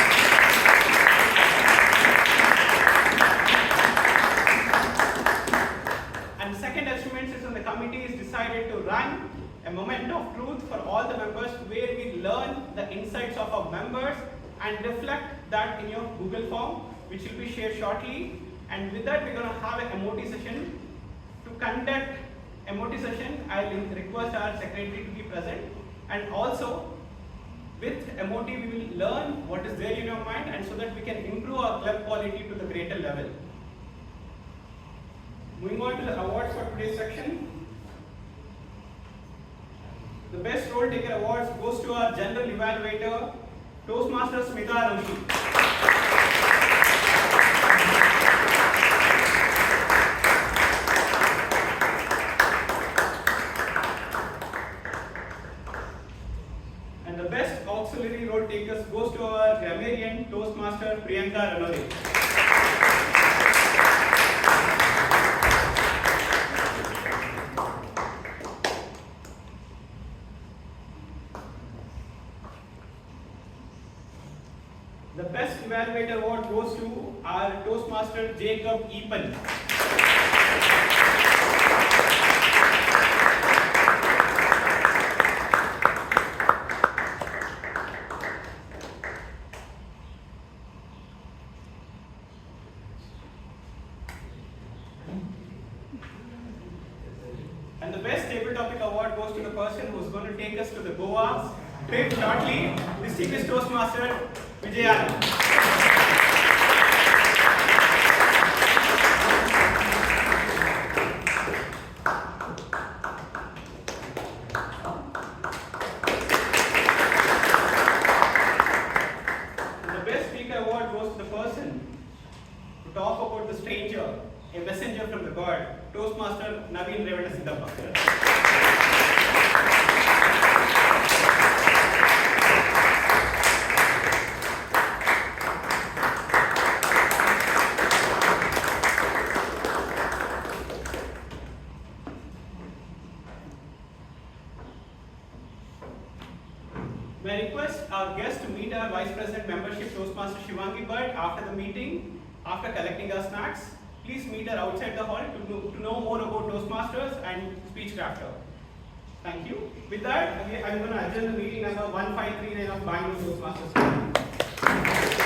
And the second achievement is when the committee is decided to run a moment of truth for all the members, where we learn the insights of our members and reflect that in your Google form, which will be shared shortly. And with that, we're going to have an MOT session. To conduct MOT session, I'll request our secretary to be present. And also, with MOT, we will learn what is there in your mind, and so that we can improve our club quality to the greater level. Moving on to the awards for today's section. The Best Role Taker Awards goes to our General Evaluator, Toastmaster Smita Roshi. And the Best Auxiliary Role Takers goes to our grammarian, Toastmaster Priyanka Ranore. The Best Evaluator Award goes to our Toastmaster Jacob Epen. And the Best Table Topic Award goes to the person who is going to take us to the Goa trip shortly, distinguished Toastmaster Vijayan. And the Best Speaker Award goes to the person to talk about the stranger, a messenger from the God, Toastmaster Naveen Revata Siddhappa. May I request our guests to meet our Vice President Membership, Toastmaster Shivangi Bhatt, after the meeting, after collecting our snacks. Please meet her outside the hall to know more about Toastmasters and Speechcrafter. Thank you. With that, I'm going to adjourn the meeting number 1539 of Bangalore Toastmasters Club.